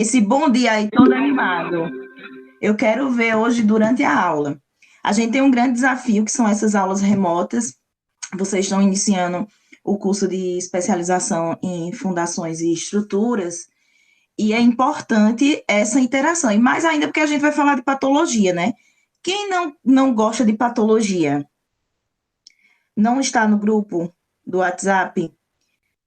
Esse bom dia aí todo animado. Eu quero ver hoje durante a aula. A gente tem um grande desafio, que são essas aulas remotas. Vocês estão iniciando o curso de especialização em fundações e estruturas, e é importante essa interação. E mais ainda porque a gente vai falar de patologia, né? Quem não gosta de patologia? Não está no grupo do WhatsApp?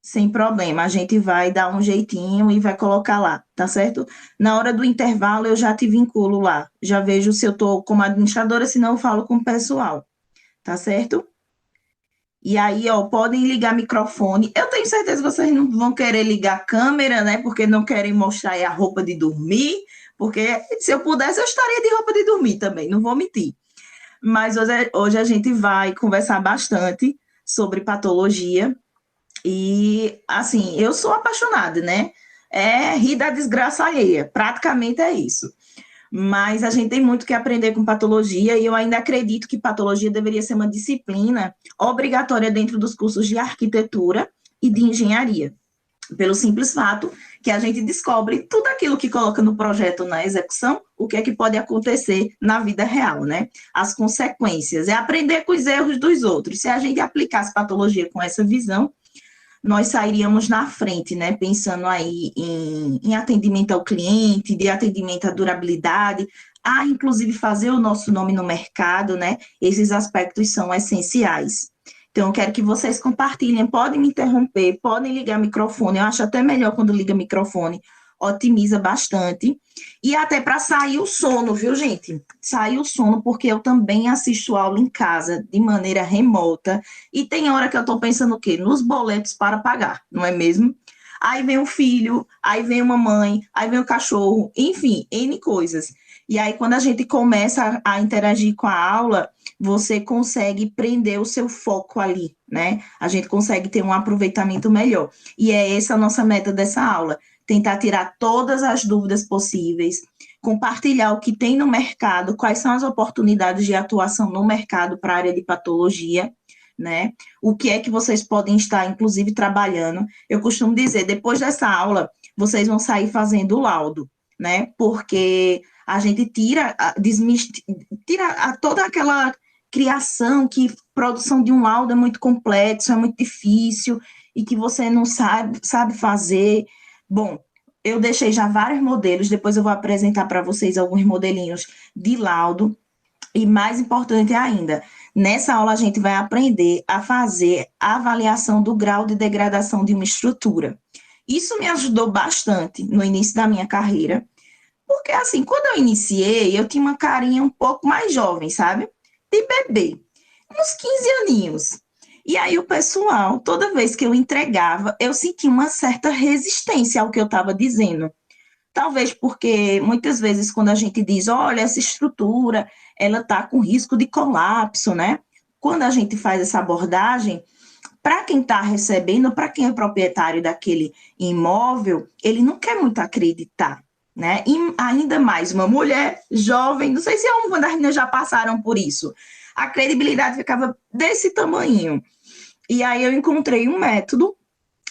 Sem problema, a gente vai dar um jeitinho e vai colocar lá, tá certo? Na hora do intervalo eu já te vinculo lá, já vejo se eu estou como administradora, se não eu falo com o pessoal, tá certo? E aí, ó, podem ligar microfone. Eu tenho certeza que vocês não vão querer ligar a câmera, né? Porque não querem mostrar aí a roupa de dormir, porque se eu pudesse eu estaria de roupa de dormir também, não vou mentir. Mas hoje a gente vai conversar bastante sobre patologia, e, assim, eu sou apaixonada, né? É rir da desgraça alheia, praticamente é isso. Mas a gente tem muito que aprender com patologia e eu ainda acredito que patologia deveria ser uma disciplina obrigatória dentro dos cursos de arquitetura e de engenharia, pelo simples fato que a gente descobre tudo aquilo que coloca no projeto na execução, o que é que pode acontecer na vida real, né? As consequências, é aprender com os erros dos outros. Se a gente aplicasse patologia com essa visão, nós sairíamos na frente, né? Pensando aí em atendimento ao cliente, de atendimento à durabilidade, a inclusive fazer o nosso nome no mercado, né? Esses aspectos são essenciais. Então, eu quero que vocês compartilhem, podem me interromper, podem ligar microfone, eu acho até melhor quando liga microfone, otimiza bastante. E até para sair o sono, viu, gente? Sair o sono, porque eu também assisto aula em casa, de maneira remota, e tem hora que eu estou pensando o quê? Nos boletos para pagar, não é mesmo? Aí vem o filho, aí vem uma mãe, aí vem o cachorro, enfim, N coisas. E aí, quando a gente começa a interagir com a aula, você consegue prender o seu foco ali, né? A gente consegue ter um aproveitamento melhor. E é essa a nossa meta dessa aula: tentar tirar todas as dúvidas possíveis, compartilhar o que tem no mercado, quais são as oportunidades de atuação no mercado para a área de patologia, né? O que é que vocês podem estar, inclusive, trabalhando. Eu costumo dizer, depois dessa aula, vocês vão sair fazendo o laudo, né? Porque a gente tira toda aquela criação, que produção de um laudo é muito complexo, é muito difícil, e que você não sabe fazer. Bom, eu deixei já vários modelos, depois eu vou apresentar para vocês alguns modelinhos de laudo, e mais importante ainda, nessa aula a gente vai aprender a fazer a avaliação do grau de degradação de uma estrutura. Isso me ajudou bastante no início da minha carreira, porque assim, quando eu iniciei, eu tinha uma carinha um pouco mais jovem, sabe? De bebê, uns 15 aninhos. E aí o pessoal, toda vez que eu entregava, eu sentia uma certa resistência ao que eu estava dizendo. Talvez porque muitas vezes quando a gente diz, olha, essa estrutura, ela está com risco de colapso, né? Quando a gente faz essa abordagem, para quem está recebendo, para quem é proprietário daquele imóvel, ele não quer muito acreditar, né? E ainda mais uma mulher jovem, não sei se alguma das meninas já passaram por isso. A credibilidade ficava desse tamanho. E aí eu encontrei um método,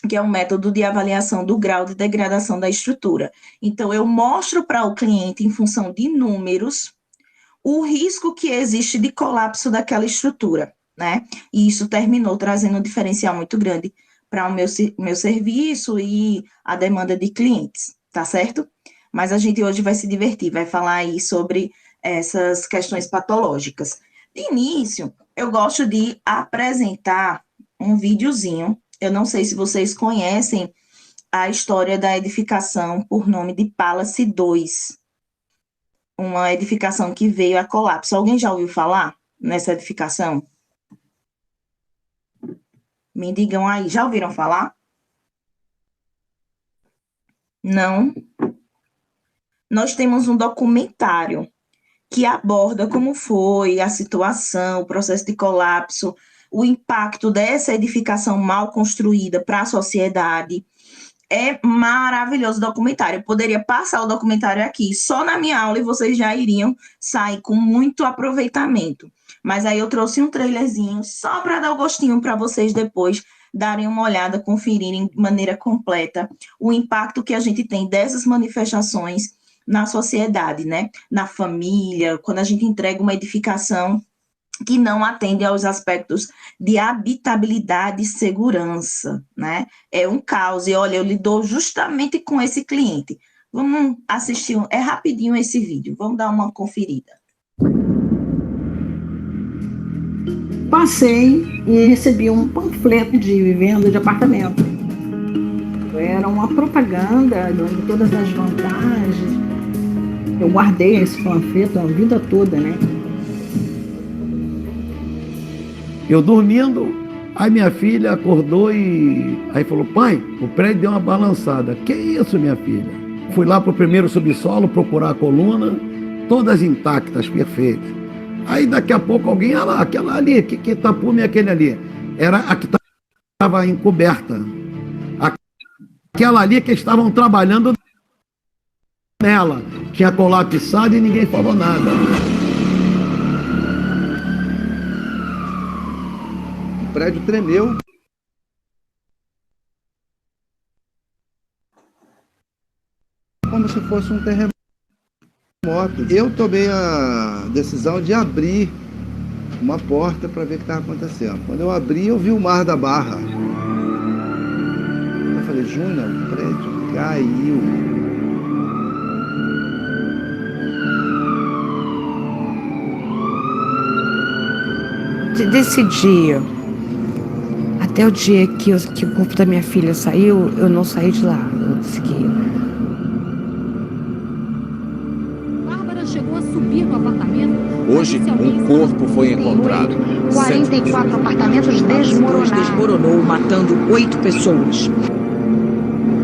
que é um método de avaliação do grau de degradação da estrutura. Então, eu mostro para o cliente, em função de números, o risco que existe de colapso daquela estrutura, né? E isso terminou trazendo um diferencial muito grande para o meu serviço e a demanda de clientes, tá certo? Mas a gente hoje vai se divertir, vai falar aí sobre essas questões patológicas. De início, eu gosto de apresentar um videozinho. Eu não sei se vocês conhecem a história da edificação por nome de Palace 2, uma edificação que veio a colapso. Alguém já ouviu falar nessa edificação? Me digam aí, já ouviram falar? Não? Nós temos um documentário que aborda como foi a situação, o processo de colapso, o impacto dessa edificação mal construída para a sociedade. É maravilhoso o documentário. Eu poderia passar o documentário aqui só na minha aula e vocês já iriam sair com muito aproveitamento. Mas aí eu trouxe um trailerzinho só para dar o gostinho para vocês depois darem uma olhada, conferirem de maneira completa o impacto que a gente tem dessas manifestações na sociedade, né? Na família, quando a gente entrega uma edificação que não atende aos aspectos de habitabilidade e segurança, né? É um caos. E olha, eu lido justamente com esse cliente. Vamos assistir, é rapidinho esse vídeo, vamos dar uma conferida. Passei e recebi um panfleto de venda de apartamento. Era uma propaganda de todas as vantagens. Eu guardei esse panfleto a vida toda, né? Eu dormindo, aí minha filha acordou e aí falou: pai, o prédio deu uma balançada. Que isso, minha filha? Fui lá pro primeiro subsolo procurar a coluna, todas intactas, perfeitas. Aí daqui a pouco alguém, olha lá, aquela ali, que tapume é aquele ali? Era a que estava encoberta. Aquela ali que estavam trabalhando nela. Tinha colapsado e ninguém falou nada. O prédio tremeu. Como se fosse um terremoto. Eu tomei a decisão de abrir uma porta para ver o que estava acontecendo. Quando eu abri, eu vi o Mar da Barra. Eu falei: Júnior, o prédio caiu. Desse dia, até o dia que o corpo da minha filha saiu, eu não saí de lá, eu segui. Bárbara chegou a subir no apartamento. Hoje, um corpo foi encontrado. 44 apartamentos desmoronou, matando 8 pessoas.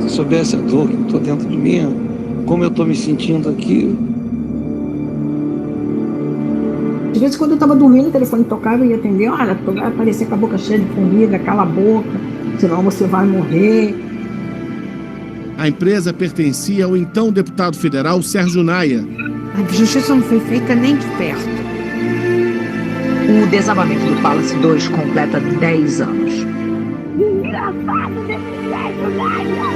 Se soubesse a dor que eu estou dentro de mim, como eu estou me sentindo aqui. Às vezes, quando eu estava dormindo, o telefone tocava e ia atender. Olha, vai aparecer com a boca cheia de formiga, cala a boca, senão você vai morrer. A empresa pertencia ao então deputado federal Sérgio Naia. A justiça não foi feita nem de perto. O desabamento do Palace 2 completa 10 anos. Desgraçado desse Sérgio Naia!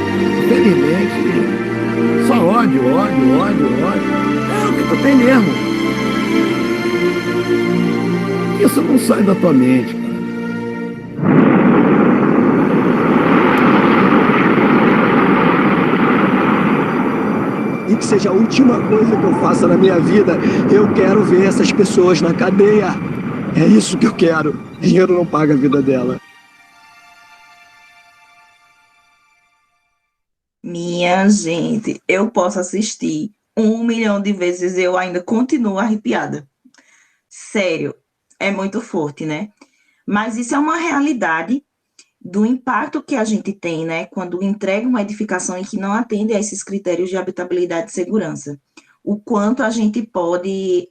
Infelizmente, só ódio. É o que tu tem mesmo. Isso não sai da tua mente, cara. E que seja a última coisa que eu faça na minha vida. Eu quero ver essas pessoas na cadeia. É isso que eu quero. Dinheiro não paga a vida dela. Minha gente, eu posso assistir 1 milhão de vezes, eu ainda continuo arrepiada. Sério, é muito forte, né? Mas isso é uma realidade do impacto que a gente tem, né? Quando entrega uma edificação em que não atende a esses critérios de habitabilidade e segurança. O quanto a gente pode,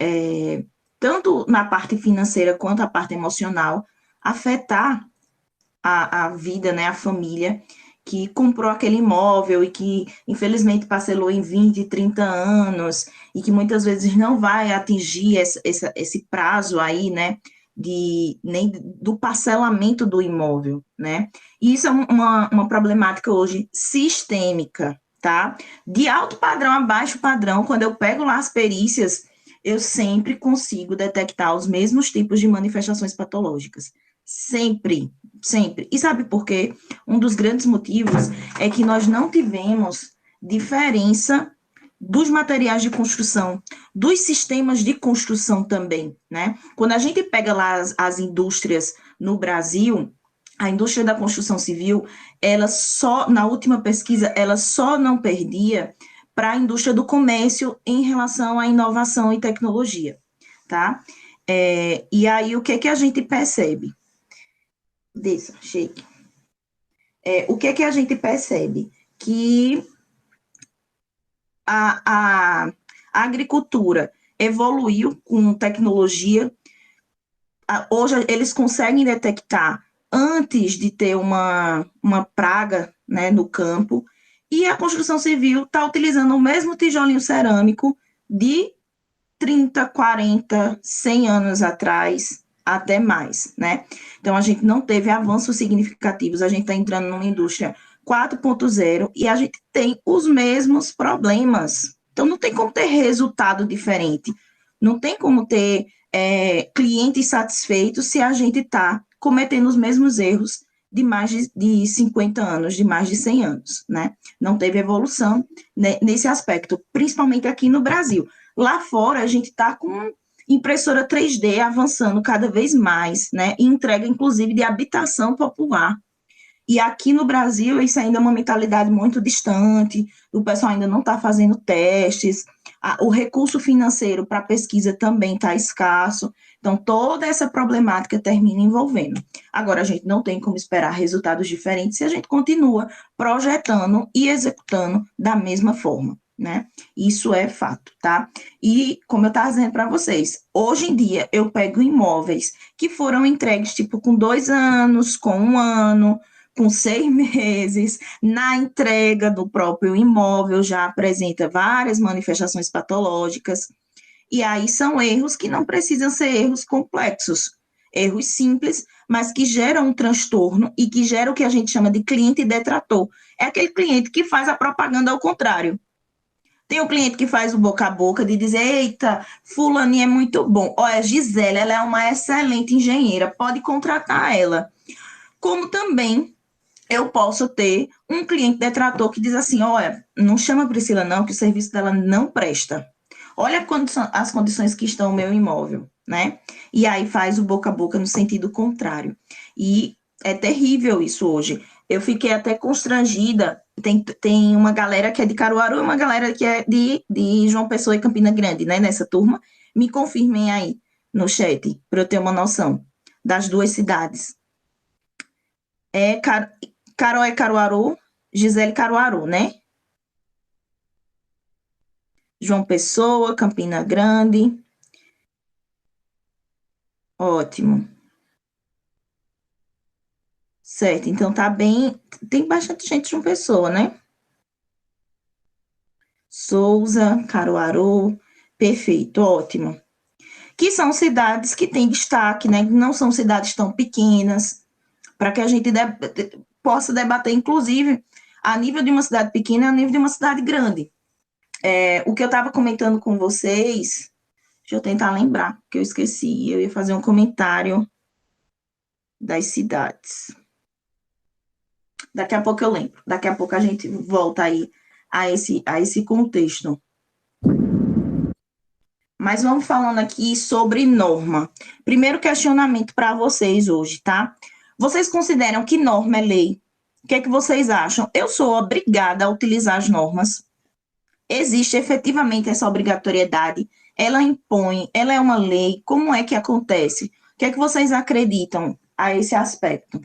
tanto na parte financeira quanto a parte emocional, afetar a vida, né? A família que comprou aquele imóvel e que, infelizmente, parcelou em 20, 30 anos e que muitas vezes não vai atingir esse prazo aí, né, nem do parcelamento do imóvel, né? E isso é uma problemática hoje sistêmica, tá? De alto padrão a baixo padrão, quando eu pego lá as perícias, eu sempre consigo detectar os mesmos tipos de manifestações patológicas. Sempre. E sabe por quê? Um dos grandes motivos é que nós não tivemos diferença dos materiais de construção, dos sistemas de construção também, né? Quando a gente pega lá as indústrias no Brasil, a indústria da construção civil, ela só, na última pesquisa, ela só não perdia para a indústria do comércio em relação à inovação e tecnologia, tá? E aí, o que a gente percebe? O que a gente percebe? Que a agricultura evoluiu com tecnologia. Hoje eles conseguem detectar antes de ter uma praga, né, no campo, e a construção civil está utilizando o mesmo tijolinho cerâmico de 30, 40, 100 anos atrás, até mais, né? Então, a gente não teve avanços significativos, a gente está entrando numa indústria 4.0 e a gente tem os mesmos problemas. Então, não tem como ter resultado diferente, não tem como ter clientes satisfeitos se a gente está cometendo os mesmos erros de mais de 50 anos, de mais de 100 anos, né? Não teve evolução nesse aspecto, principalmente aqui no Brasil. Lá fora, a gente está com impressora 3D avançando cada vez mais, né? E entrega, inclusive, de habitação popular. E aqui no Brasil, isso ainda é uma mentalidade muito distante, o pessoal ainda não está fazendo testes, o recurso financeiro para pesquisa também está escasso, então toda essa problemática termina envolvendo. Agora, a gente não tem como esperar resultados diferentes se a gente continua projetando e executando da mesma forma, né? Isso é fato, tá? E, como eu estava dizendo para vocês, hoje em dia eu pego imóveis que foram entregues, tipo, com 2 anos, com 1 ano, com 6 meses, na entrega do próprio imóvel já apresenta várias manifestações patológicas, e aí são erros que não precisam ser erros complexos, erros simples, mas que geram um transtorno e que geram o que a gente chama de cliente detrator. É aquele cliente que faz a propaganda ao contrário. Tem um cliente que faz o boca a boca de dizer, eita, fulaninha é muito bom. Olha, Gisele, ela é uma excelente engenheira, pode contratar ela. Como também eu posso ter um cliente detrator que diz assim, olha, não chama a Priscila não, que o serviço dela não presta. Olha as condições que estão no meu imóvel, né? E aí faz o boca a boca no sentido contrário. E é terrível isso hoje. Eu fiquei até constrangida, tem uma galera que é de Caruaru e uma galera que é de João Pessoa e Campina Grande, né, nessa turma. Me confirmem aí no chat, para eu ter uma noção das duas cidades. Carol é Caruaru, Gisele Caruaru, né? João Pessoa, Campina Grande. Ótimo. Certo, então tá bem. Tem bastante gente de João Pessoa, né? Souza, Caruaru, perfeito, ótimo. Que são cidades que têm destaque, né? Não são cidades tão pequenas, para que a gente possa debater, inclusive, a nível de uma cidade pequena e a nível de uma cidade grande. O que eu estava comentando com vocês, deixa eu tentar lembrar, porque eu esqueci, eu ia fazer um comentário das cidades. Daqui a pouco eu lembro, daqui a pouco a gente volta aí a esse contexto. Mas vamos falando aqui sobre norma. Primeiro questionamento para vocês hoje, tá? Vocês consideram que norma é lei? O que é que vocês acham? Eu sou obrigada a utilizar as normas? Existe efetivamente essa obrigatoriedade? Ela impõe? Ela é uma lei? Como é que acontece? O que é que vocês acreditam a esse aspecto?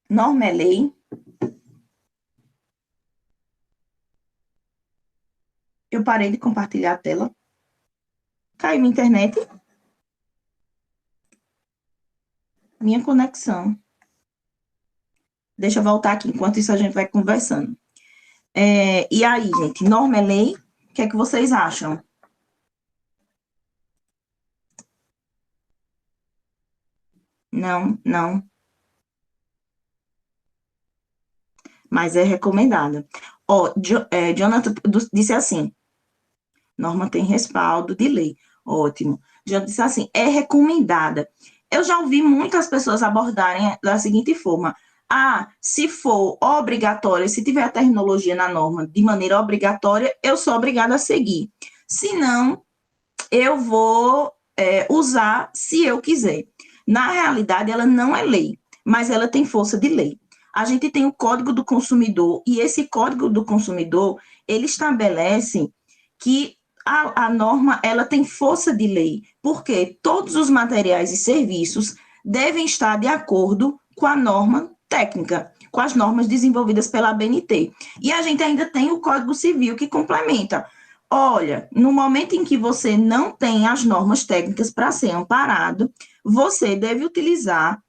Norma é lei? Eu parei de compartilhar a tela. Caiu minha internet. Minha conexão. Deixa eu voltar aqui, enquanto isso a gente vai conversando. E aí, gente, norma é lei? O que é que vocês acham? Não. Mas é recomendada. Jonathan disse assim, norma tem respaldo de lei. Ótimo. Jonathan disse assim, é recomendada. Eu já ouvi muitas pessoas abordarem da seguinte forma, se for obrigatória, se tiver a terminologia na norma de maneira obrigatória, eu sou obrigada a seguir. Se não, eu vou usar se eu quiser. Na realidade, ela não é lei, mas ela tem força de lei. A gente tem o Código do Consumidor, e esse Código do Consumidor, ele estabelece que a norma, ela tem força de lei, porque todos os materiais e serviços devem estar de acordo com a norma técnica, com as normas desenvolvidas pela ABNT. E a gente ainda tem o Código Civil que complementa. Olha, no momento em que você não tem as normas técnicas para ser amparado, você deve utilizar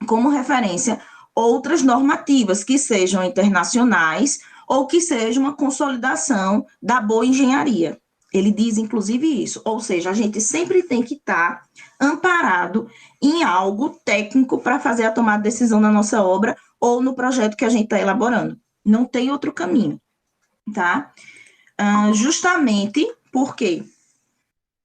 como referência outras normativas que sejam internacionais ou que seja uma consolidação da boa engenharia. Ele diz, inclusive, isso. Ou seja, a gente sempre tem que estar amparado em algo técnico para fazer a tomada de decisão na nossa obra ou no projeto que a gente está elaborando. Não tem outro caminho, tá? Justamente por quê?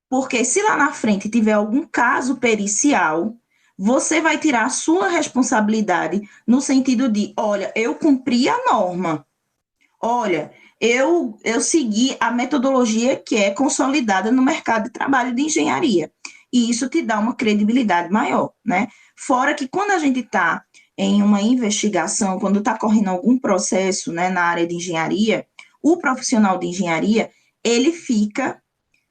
Porque se lá na frente tiver algum caso pericial, você vai tirar a sua responsabilidade no sentido de, olha, eu cumpri a norma. Olha, eu segui a metodologia que é consolidada no mercado de trabalho de engenharia. E isso te dá uma credibilidade maior, né? Fora que quando a gente está em uma investigação, quando está correndo algum processo, né, na área de engenharia, o profissional de engenharia, ele fica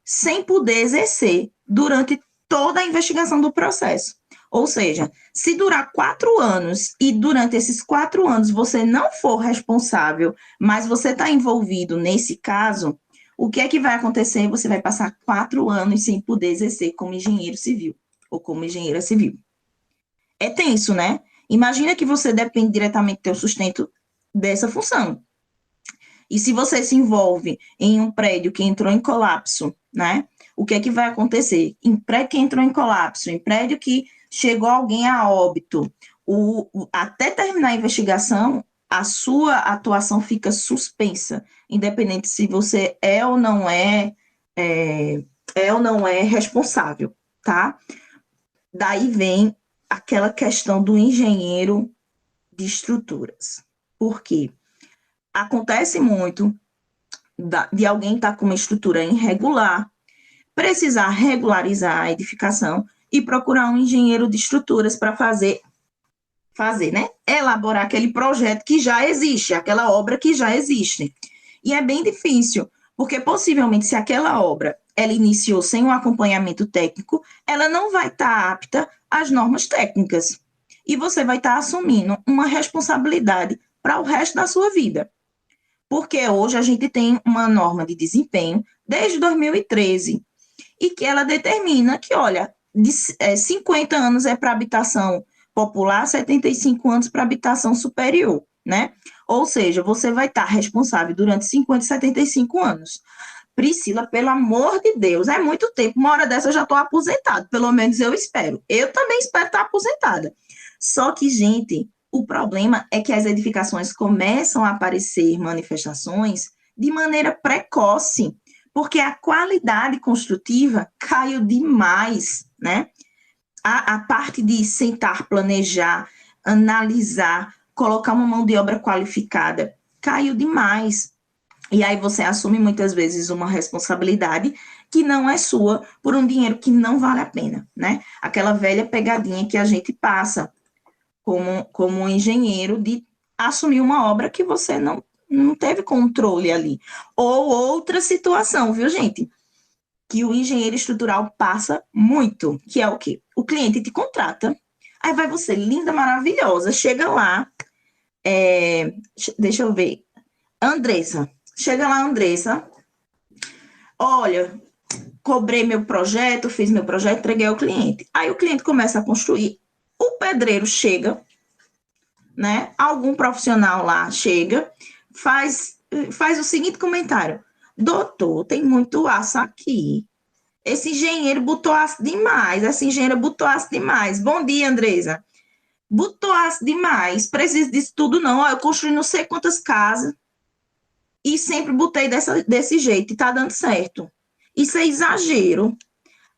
sem poder exercer durante toda a investigação do processo. Ou seja, se durar 4 anos e durante esses 4 anos você não for responsável, mas você está envolvido nesse caso, o que é que vai acontecer? Você vai passar 4 anos sem poder exercer como engenheiro civil ou como engenheira civil. É tenso, né? Imagina que você depende diretamente do seu sustento dessa função. E se você se envolve em um prédio que entrou em colapso, né? O que é que vai acontecer? Em prédio que entrou em colapso, em prédio que chegou alguém a óbito, até terminar a investigação, a sua atuação fica suspensa, independente se você é ou não é responsável, tá? Daí vem aquela questão do engenheiro de estruturas. Por quê? Acontece muito de alguém estar com uma estrutura irregular, precisar regularizar a edificação e procurar um engenheiro de estruturas para fazer, né? Elaborar aquele projeto que já existe, aquela obra que já existe. E é bem difícil, porque possivelmente se aquela obra ela iniciou sem um acompanhamento técnico, ela não vai estar apta às normas técnicas. E você vai estar assumindo uma responsabilidade para o resto da sua vida. Porque hoje a gente tem uma norma de desempenho desde 2013 e que ela determina que, olha, 50 anos é para habitação popular, 75 anos para habitação superior, né? Ou seja, você vai estar responsável durante 50 e 75 anos. Priscila, pelo amor de Deus, é muito tempo, uma hora dessa eu já estou aposentada, pelo menos eu espero. Eu também espero estar aposentada. Só que, gente, o problema é que as edificações começam a aparecer manifestações de maneira precoce, porque a qualidade construtiva caiu demais, né? A parte de sentar, planejar, analisar, colocar uma mão de obra qualificada, caiu demais. E aí você assume muitas vezes uma responsabilidade que não é sua por um dinheiro que não vale a pena, né? Aquela velha pegadinha que a gente passa como um engenheiro de assumir uma obra que você não teve controle ali. Ou outra situação, viu, gente? Que o engenheiro estrutural passa muito, que é o quê? O cliente te contrata, aí vai você, linda, maravilhosa, chega lá, deixa eu ver, Andressa, chega lá, Andressa, olha, cobrei meu projeto, fiz meu projeto, entreguei ao cliente. Aí o cliente começa a construir, o pedreiro chega, né? Algum profissional lá chega, faz o seguinte comentário: doutor, tem muito aço aqui. Esse engenheiro botou aço demais, essa engenheira botou aço demais. Bom dia, Andresa. Botou aço demais, preciso disso tudo não. Eu construí não sei quantas casas e sempre botei desse jeito e tá dando certo. Isso é exagero.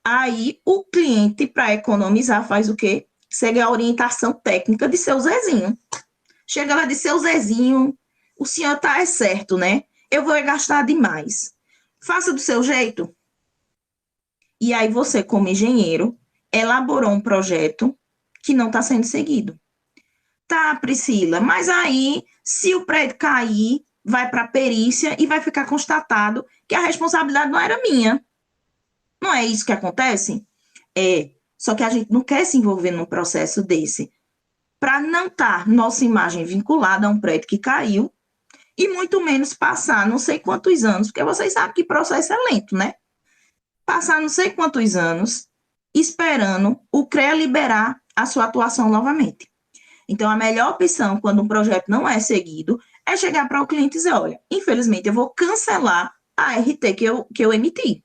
Aí o cliente, para economizar, faz o quê? Segue a orientação técnica de seu Zezinho. Chega lá de seu Zezinho, o senhor tá certo, né? Eu vou gastar demais. Faça do seu jeito. E aí você, como engenheiro, elaborou um projeto que não está sendo seguido. Tá, Priscila, mas aí, se o prédio cair, vai para a perícia e vai ficar constatado que a responsabilidade não era minha. Não é isso que acontece? Só que a gente não quer se envolver num processo desse para não estar nossa imagem vinculada a um prédio que caiu e muito menos passar não sei quantos anos, porque vocês sabem que processo é lento, né? Passar não sei quantos anos esperando o CREA liberar a sua atuação novamente. Então, a melhor opção, quando um projeto não é seguido, é chegar para o cliente e dizer, olha, infelizmente, eu vou cancelar a RT que eu emiti.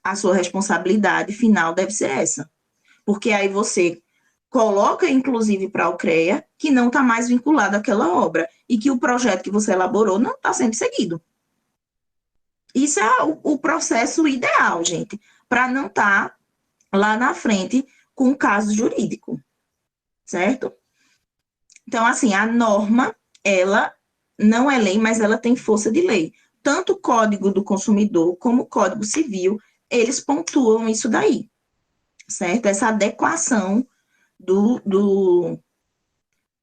A sua responsabilidade final deve ser essa. Porque aí você coloca, inclusive, para o CREA, que não está mais vinculado àquela obra e que o projeto que você elaborou não está sendo seguido. Isso é o processo ideal, gente, para não estar lá na frente com o caso jurídico, certo? Então, assim, a norma, ela não é lei, mas ela tem força de lei. Tanto o Código do Consumidor como o Código Civil, eles pontuam isso daí, certo? Essa adequação dos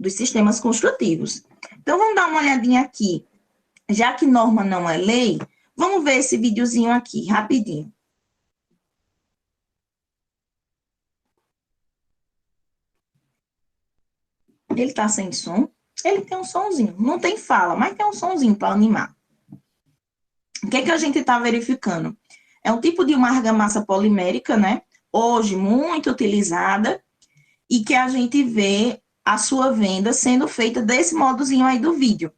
sistemas construtivos. Então, vamos dar uma olhadinha aqui. Já que norma não é lei, vamos ver esse videozinho aqui, rapidinho. Ele tá sem som? Ele tem um sonzinho. Não tem fala, mas tem um sonzinho para animar. O que a gente está verificando? É um tipo de uma argamassa polimérica, né? Hoje muito utilizada e que a gente vê a sua venda sendo feita desse modozinho aí do vídeo.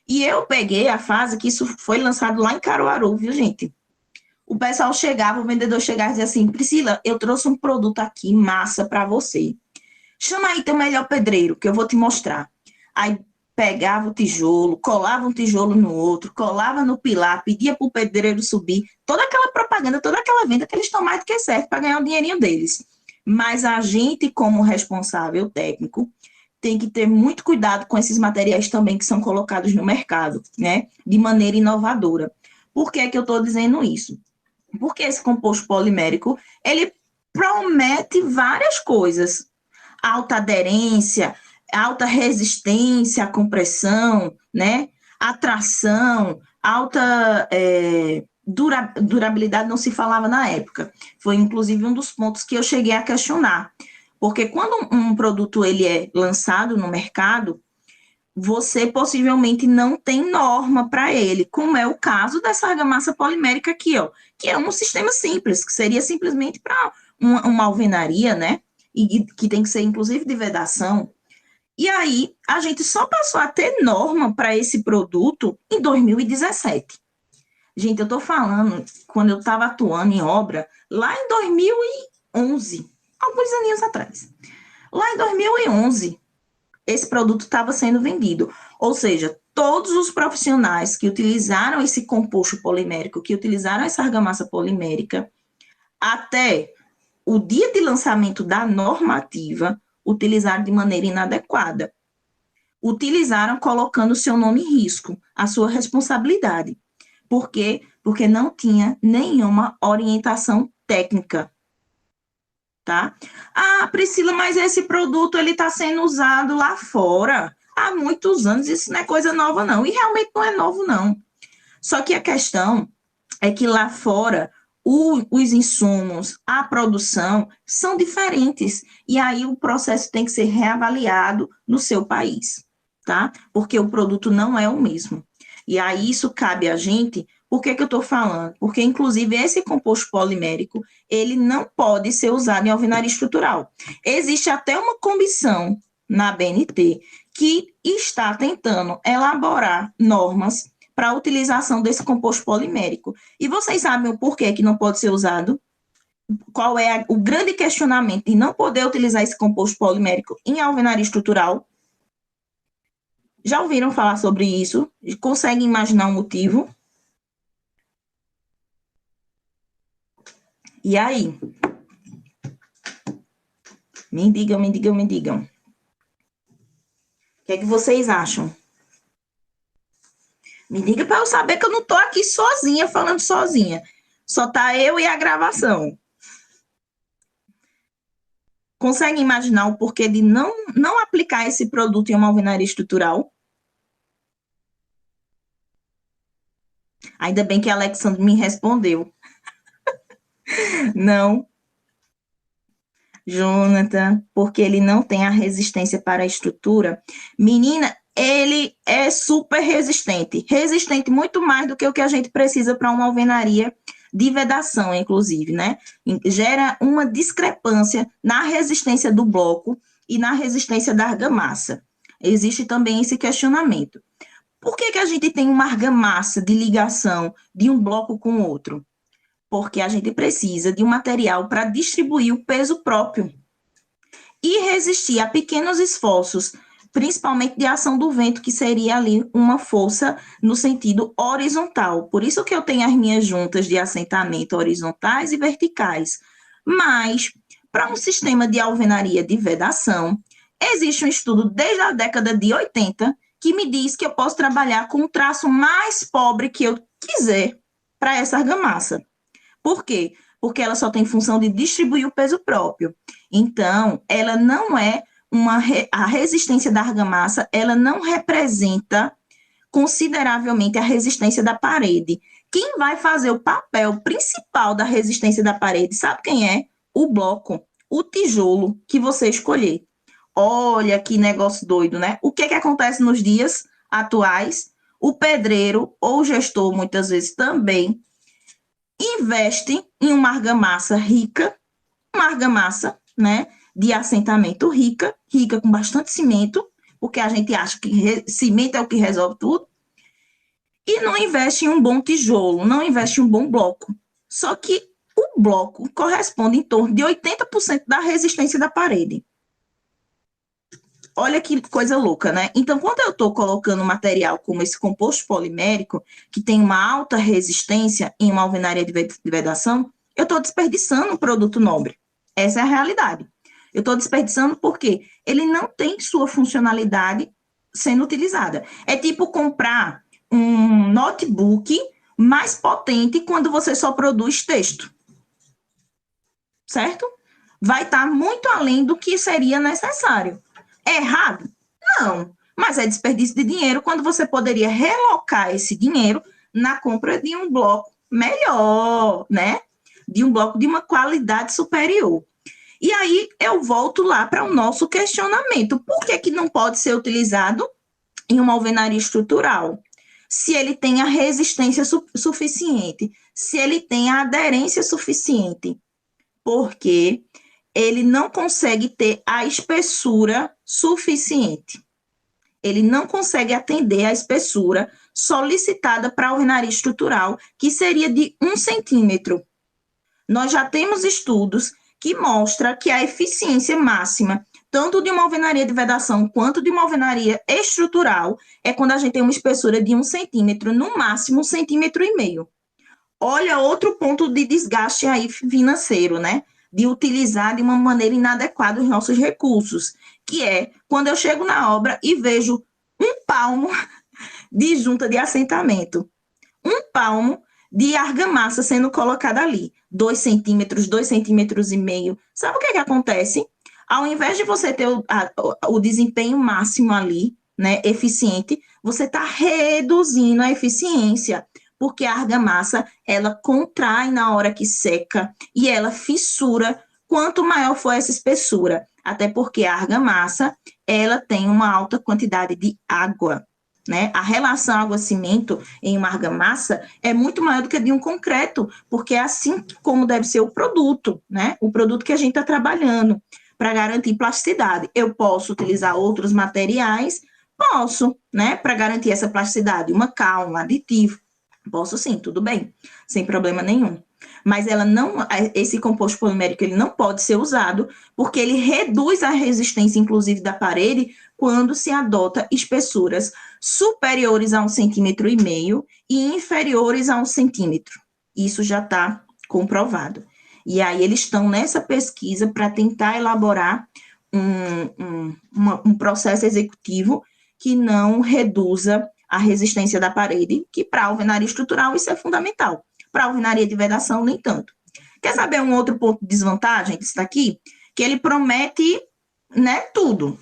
E eu peguei a fase que isso foi lançado lá em Caruaru, viu, gente? O pessoal chegava, o vendedor chegava e dizia assim, Priscila, eu trouxe um produto aqui, massa para você. Chama aí teu melhor pedreiro, que eu vou te mostrar. Aí pegava o tijolo, colava um tijolo no outro, colava no pilar, pedia para o pedreiro subir, toda aquela propaganda, toda aquela venda que eles estão mais do que certo para ganhar o dinheirinho deles. Mas a gente, como responsável técnico, tem que ter muito cuidado com esses materiais também que são colocados no mercado, né? De maneira inovadora. Por que eu estou dizendo isso? Porque esse composto polimérico, ele promete várias coisas. Alta aderência, alta resistência à compressão, né? Atração, alta durabilidade, não se falava na época. Foi, inclusive, um dos pontos que eu cheguei a questionar. Porque quando um produto ele é lançado no mercado, você possivelmente não tem norma para ele, como é o caso dessa argamassa polimérica aqui, ó, que é um sistema simples, que seria simplesmente para uma alvenaria, né? E que tem que ser, inclusive, de vedação. E aí, a gente só passou a ter norma para esse produto em 2017. Gente, eu estou falando, quando eu estava atuando em obra, lá em 2011, alguns aninhos atrás. Lá em 2011, esse produto estava sendo vendido. Ou seja, todos os profissionais que utilizaram esse composto polimérico, que utilizaram essa argamassa polimérica, até o dia de lançamento da normativa, utilizaram de maneira inadequada. Utilizaram colocando o seu nome em risco, a sua responsabilidade. Por quê? Porque não tinha nenhuma orientação técnica. Tá? Ah, Priscila, mas esse produto ele está sendo usado lá fora há muitos anos, isso não é coisa nova não, e realmente não é novo não. Só que a questão é que lá fora os insumos, a produção são diferentes, e aí o processo tem que ser reavaliado no seu país, tá? Porque o produto não é o mesmo. E aí isso cabe a gente. Por que eu estou falando? Porque, inclusive, esse composto polimérico, ele não pode ser usado em alvenaria estrutural. Existe até uma comissão na BNT que está tentando elaborar normas para a utilização desse composto polimérico. E vocês sabem o porquê que não pode ser usado? Qual é o grande questionamento de não poder utilizar esse composto polimérico em alvenaria estrutural? Já ouviram falar sobre isso? Conseguem imaginar o motivo? E aí? Me digam. O que é que vocês acham? Me diga para eu saber que eu não estou aqui sozinha, falando sozinha. Só tá eu e a gravação. Conseguem imaginar o porquê de não aplicar esse produto em uma alvenaria estrutural? Ainda bem que a Alexandre me respondeu. Não. Jonathan, porque ele não tem a resistência para a estrutura. Menina, ele é super resistente. Resistente muito mais do que o que a gente precisa para uma alvenaria de vedação, inclusive, né? Gera uma discrepância na resistência do bloco e na resistência da argamassa. Existe também esse questionamento. Por que a gente tem uma argamassa de ligação de um bloco com o outro? Porque a gente precisa de um material para distribuir o peso próprio e resistir a pequenos esforços, principalmente de ação do vento, que seria ali uma força no sentido horizontal. Por isso que eu tenho as minhas juntas de assentamento horizontais e verticais. Mas, para um sistema de alvenaria de vedação, existe um estudo desde a década de 80 que me diz que eu posso trabalhar com o traço mais pobre que eu quiser para essa argamassa. Por quê? Porque ela só tem função de distribuir o peso próprio. Então, ela não é a resistência da argamassa, ela não representa consideravelmente a resistência da parede. Quem vai fazer o papel principal da resistência da parede, sabe quem é? O bloco, o tijolo que você escolher. Olha que negócio doido, né? O que acontece nos dias atuais? O pedreiro ou o gestor, muitas vezes também, investe em uma argamassa rica, uma argamassa, né, de assentamento rica com bastante cimento, porque a gente acha que cimento é o que resolve tudo, e não investe em um bom tijolo, não investe em um bom bloco. Só que o bloco corresponde em torno de 80% da resistência da parede. Olha que coisa louca, né? Então, quando eu estou colocando um material como esse composto polimérico, que tem uma alta resistência em uma alvenaria de vedação, eu estou desperdiçando um produto nobre. Essa é a realidade. Eu estou desperdiçando porque ele não tem sua funcionalidade sendo utilizada. É tipo comprar um notebook mais potente quando você só produz texto. Certo? Vai estar muito além do que seria necessário. É errado? Não. Mas é desperdício de dinheiro quando você poderia relocar esse dinheiro na compra de um bloco melhor, né? De um bloco de uma qualidade superior. E aí eu volto lá para o nosso questionamento. Por que não pode ser utilizado em uma alvenaria estrutural? Se ele tem a resistência suficiente, se ele tem a aderência suficiente. Porque ele não consegue ter a espessura suficiente. Ele não consegue atender a espessura solicitada para a alvenaria estrutural, que seria de 1 centímetro. Nós já temos estudos que mostram que a eficiência máxima, tanto de uma alvenaria de vedação quanto de uma alvenaria estrutural, é quando a gente tem uma espessura de 1 centímetro, no máximo 1,5 centímetros. Olha outro ponto de desgaste aí financeiro, né? De utilizar de uma maneira inadequada os nossos recursos, que é quando eu chego na obra e vejo 1 palmo de junta de assentamento, 1 palmo de argamassa sendo colocada ali, 2 centímetros, 2,5 centímetros. Sabe o que acontece? Ao invés de você ter o desempenho máximo ali, né, eficiente, você está reduzindo a eficiência, porque a argamassa, ela contrai na hora que seca e ela fissura quanto maior for essa espessura, até porque a argamassa, ela tem uma alta quantidade de água, né? A relação água-cimento em uma argamassa é muito maior do que a de um concreto, porque é assim como deve ser o produto, né? O produto que a gente está trabalhando, para garantir plasticidade. Eu posso utilizar outros materiais? Posso, né? Para garantir essa plasticidade, uma cal, um aditivo. Posso sim, tudo bem, sem problema nenhum. Mas esse composto polimérico ele não pode ser usado porque ele reduz a resistência, inclusive, da parede quando se adota espessuras superiores a 1,5 centímetro e inferiores a 1 centímetro. Isso já está comprovado. E aí eles estão nessa pesquisa para tentar elaborar um processo executivo que não reduza a resistência da parede, que para a alvenaria estrutural isso é fundamental. Para a alvenaria de vedação, nem tanto. Quer saber um outro ponto de desvantagem disso daqui? Que ele promete, né, tudo.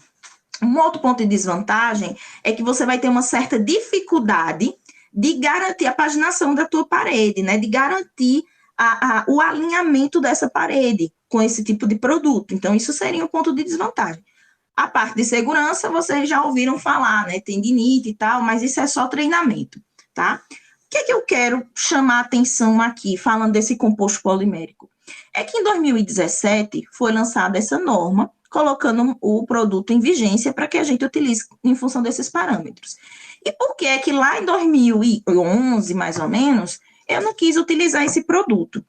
Um outro ponto de desvantagem é que você vai ter uma certa dificuldade de garantir a paginação da tua parede, né, de garantir o alinhamento dessa parede com esse tipo de produto. Então, isso seria um ponto de desvantagem. A parte de segurança, vocês já ouviram falar, né? Tendinite e tal, mas isso é só treinamento, tá? O que é que eu quero chamar a atenção aqui, falando desse composto polimérico? É que em 2017 foi lançada essa norma, colocando o produto em vigência para que a gente utilize em função desses parâmetros. E por que é que lá em 2011, mais ou menos, eu não quis utilizar esse produto?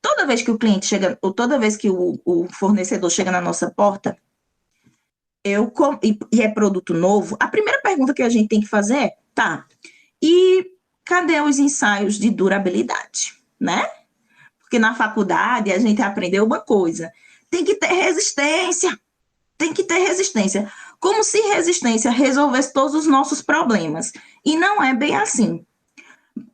Toda vez que o cliente chega, ou toda vez que o fornecedor chega na nossa porta, e é produto novo, a primeira pergunta que a gente tem que fazer é, tá, e cadê os ensaios de durabilidade, né? Porque na faculdade a gente aprendeu uma coisa, tem que ter resistência, como se resistência resolvesse todos os nossos problemas, e não é bem assim.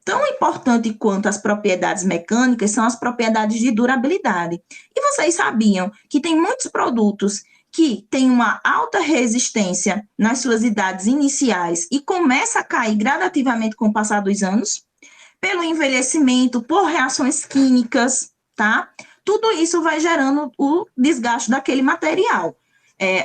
Tão importante quanto as propriedades mecânicas são as propriedades de durabilidade. E vocês sabiam que tem muitos produtos que têm uma alta resistência nas suas idades iniciais e começa a cair gradativamente com o passar dos anos? Pelo envelhecimento, por reações químicas, tá? Tudo isso vai gerando o desgaste daquele material.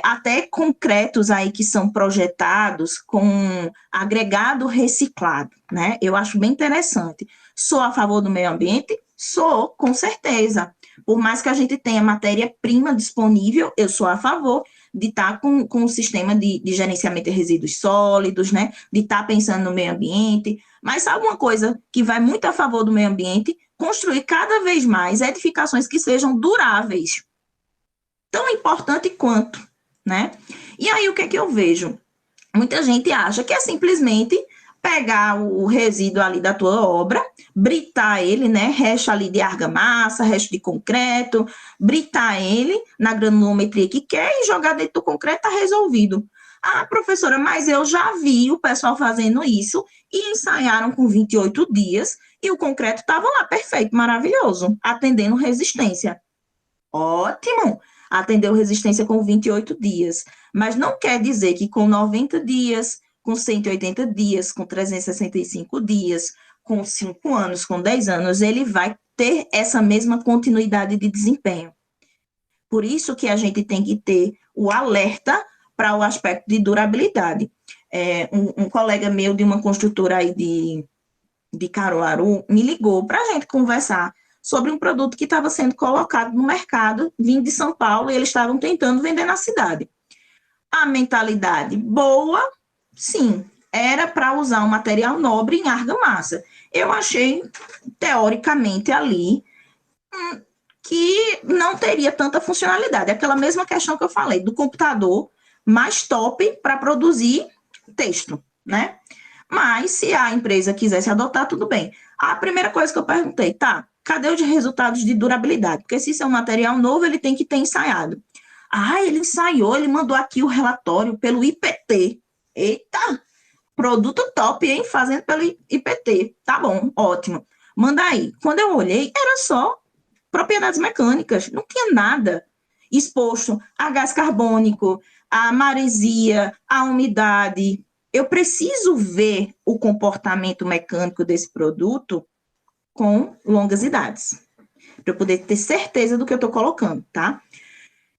Até concretos aí que são projetados com agregado reciclado, né? Eu acho bem interessante. Sou a favor do meio ambiente? Sou, com certeza. Por mais que a gente tenha matéria-prima disponível, eu sou a favor de estar com um sistema de gerenciamento de resíduos sólidos, né? De estar pensando no meio ambiente. Mas sabe uma coisa que vai muito a favor do meio ambiente? Construir cada vez mais edificações que sejam duráveis. Tão importante quanto, né? E aí, o que é que eu vejo? Muita gente acha que é simplesmente pegar o resíduo ali da tua obra, britar ele, né? Resto ali de argamassa, resto de concreto, britar ele na granulometria que quer e jogar dentro do concreto, tá resolvido. Ah, professora, mas eu já vi o pessoal fazendo isso e ensaiaram com 28 dias e o concreto estava lá, perfeito, maravilhoso, atendendo resistência. Ótimo! Atendeu resistência com 28 dias, mas não quer dizer que com 90 dias, com 180 dias, com 365 dias, com 5 anos, com 10 anos, ele vai ter essa mesma continuidade de desempenho. Por isso que a gente tem que ter o alerta para o aspecto de durabilidade. Um colega meu de uma construtora aí de Caruaru me ligou para a gente conversar sobre um produto que estava sendo colocado no mercado, vindo de São Paulo, e eles estavam tentando vender na cidade. A mentalidade boa, sim, era para usar um material nobre em argamassa. Eu achei, teoricamente, ali, que não teria tanta funcionalidade. Aquela mesma questão que eu falei, do computador mais top para produzir texto, né? Mas, se a empresa quisesse adotar, tudo bem. A primeira coisa que eu perguntei, tá, cadê os resultados de durabilidade? Porque se isso é um material novo, ele tem que ter ensaiado. Ah, ele ensaiou, ele mandou aqui o relatório pelo IPT. Eita, produto top, hein? Fazendo pelo IPT. Tá bom, ótimo. Manda aí. Quando eu olhei, era só propriedades mecânicas. Não tinha nada exposto a gás carbônico, a maresia, a umidade. Eu preciso ver o comportamento mecânico desse produto com longas idades, para eu poder ter certeza do que eu estou colocando, tá?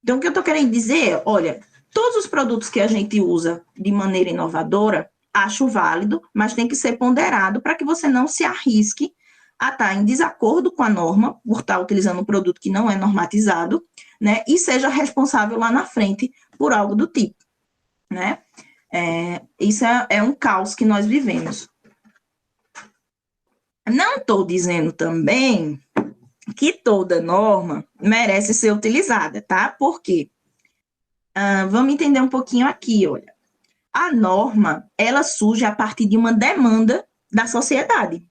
Então, o que eu estou querendo dizer, olha, todos os produtos que a gente usa de maneira inovadora, acho válido, mas tem que ser ponderado para que você não se arrisque a estar em desacordo com a norma, por estar utilizando um produto que não é normatizado, né? E seja responsável lá na frente por algo do tipo, né? Isso é um caos que nós vivemos. Não estou dizendo também que toda norma merece ser utilizada, tá? Por quê? Vamos entender um pouquinho aqui, olha. A norma, ela surge a partir de uma demanda da sociedade.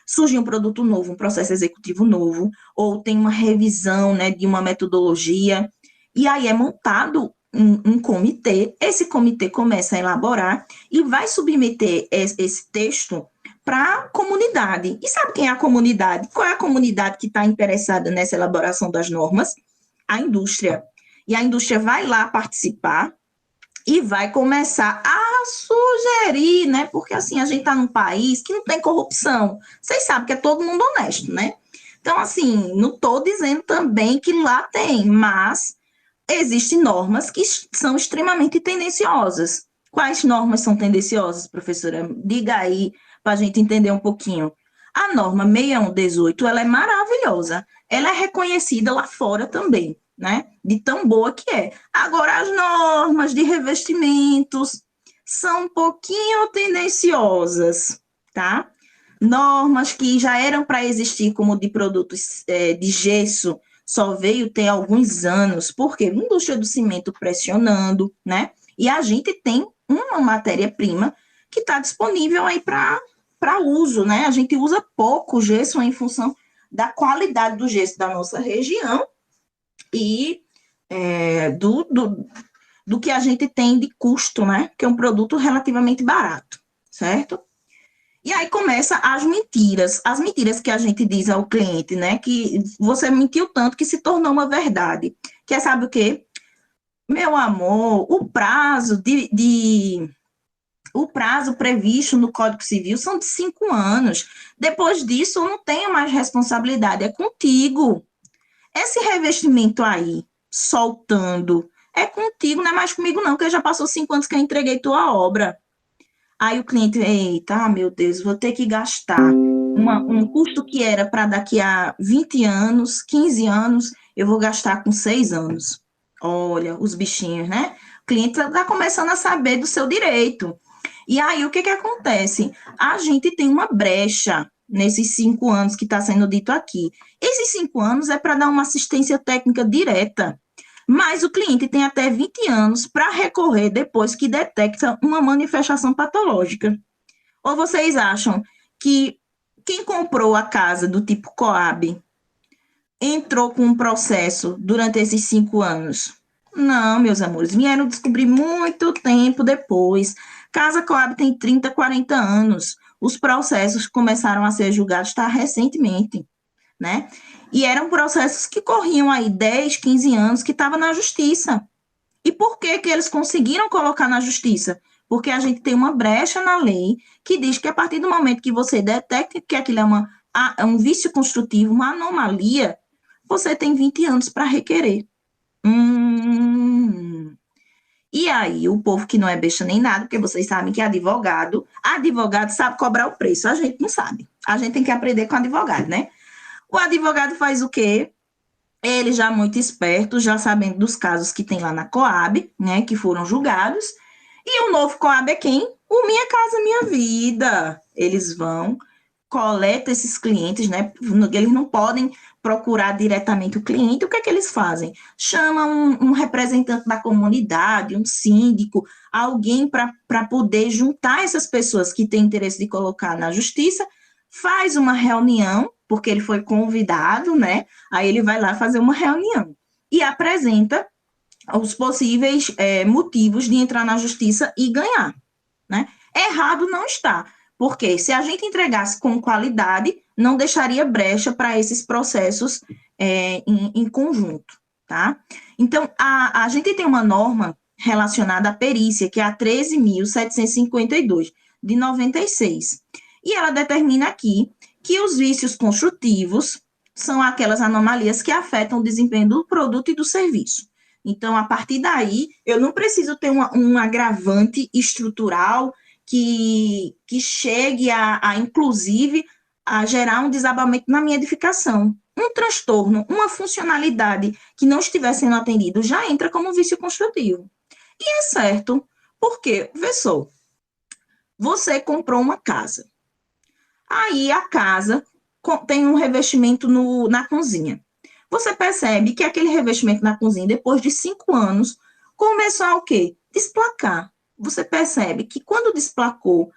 Surge um produto novo, um processo executivo novo, ou tem uma revisão, né, de uma metodologia, e aí é montado um comitê, esse comitê começa a elaborar e vai submeter esse texto para a comunidade. E sabe quem é a comunidade? Qual é a comunidade que está interessada nessa elaboração das normas? A indústria. E a indústria vai lá participar e vai começar a sugerir, né? Porque assim, a gente está num país que não tem corrupção. Vocês sabem que é todo mundo honesto, né? Então, assim, não estou dizendo também que lá tem, mas existem normas que são extremamente tendenciosas. Quais normas são tendenciosas, professora? Diga aí, para a gente entender um pouquinho. A norma 6118, ela é maravilhosa. Ela é reconhecida lá fora também, né? De tão boa que é. Agora, as normas de revestimentos são um pouquinho tendenciosas, tá? Normas que já eram para existir como de produtos de gesso, só veio ter alguns anos, porque a indústria do cimento pressionando, né? E a gente tem uma matéria-prima que está disponível aí para uso, né? A gente usa pouco gesso em função da qualidade do gesso da nossa região e do que a gente tem de custo, né? Que é um produto relativamente barato, certo? E aí começa as mentiras que a gente diz ao cliente, né? Que você mentiu tanto que se tornou uma verdade. Que é, sabe o quê? Meu amor, o prazo o prazo previsto no Código Civil são de 5 anos. Depois disso, eu não tenho mais responsabilidade, é contigo. Esse revestimento aí, soltando, é contigo, não é mais comigo não, porque já passou 5 anos que eu entreguei tua obra. Aí o cliente, eita, meu Deus, vou ter que gastar um custo que era para daqui a 20 anos, 15 anos, eu vou gastar com 6 anos. Olha, os bichinhos, né? O cliente está começando a saber do seu direito. E aí, o que acontece? A gente tem uma brecha nesses 5 anos que está sendo dito aqui. Esses 5 anos é para dar uma assistência técnica direta. Mas o cliente tem até 20 anos para recorrer depois que detecta uma manifestação patológica. Ou vocês acham que quem comprou a casa do tipo Coab entrou com um processo durante esses 5 anos? Não, meus amores, vieram descobrir muito tempo depois. Casa Coab tem 30, 40 anos. Os processos começaram a ser julgados recentemente, né? E eram processos que corriam aí 10, 15 anos que estavam na justiça. E por que eles conseguiram colocar na justiça? Porque a gente tem uma brecha na lei que diz que a partir do momento que você detecta que aquilo é um vício construtivo, uma anomalia, você tem 20 anos para requerer. E aí, o povo que não é besta nem nada, porque vocês sabem que advogado sabe cobrar o preço, a gente não sabe. A gente tem que aprender com advogado, né? O advogado faz o quê? Ele já muito esperto, já sabendo dos casos que tem lá na Coab, né, que foram julgados. E o novo Coab é quem? O Minha Casa Minha Vida. Eles vão, coletam esses clientes, né? Eles não podem procurar diretamente o cliente. O que é que eles fazem? Chamam um representante da comunidade, um síndico, alguém para poder juntar essas pessoas que têm interesse de colocar na justiça, faz uma reunião, porque ele foi convidado, né? Aí ele vai lá fazer uma reunião e apresenta os possíveis motivos de entrar na justiça e ganhar, né? Errado não está, porque se a gente entregasse com qualidade, não deixaria brecha para esses processos em conjunto, tá? Então, a gente tem uma norma relacionada à perícia, que é a 13.752, de 96, e ela determina aqui que os vícios construtivos são aquelas anomalias que afetam o desempenho do produto e do serviço. Então, a partir daí, eu não preciso ter um agravante estrutural que chegue inclusive, a gerar um desabamento na minha edificação. Um transtorno, uma funcionalidade que não estiver sendo atendido já entra como vício construtivo. E é certo, porque, professor, você comprou uma casa. Aí a casa tem um revestimento na cozinha. Você percebe que aquele revestimento na cozinha, depois de 5 anos, começou a o quê? Desplacar. Você percebe que quando desplacou,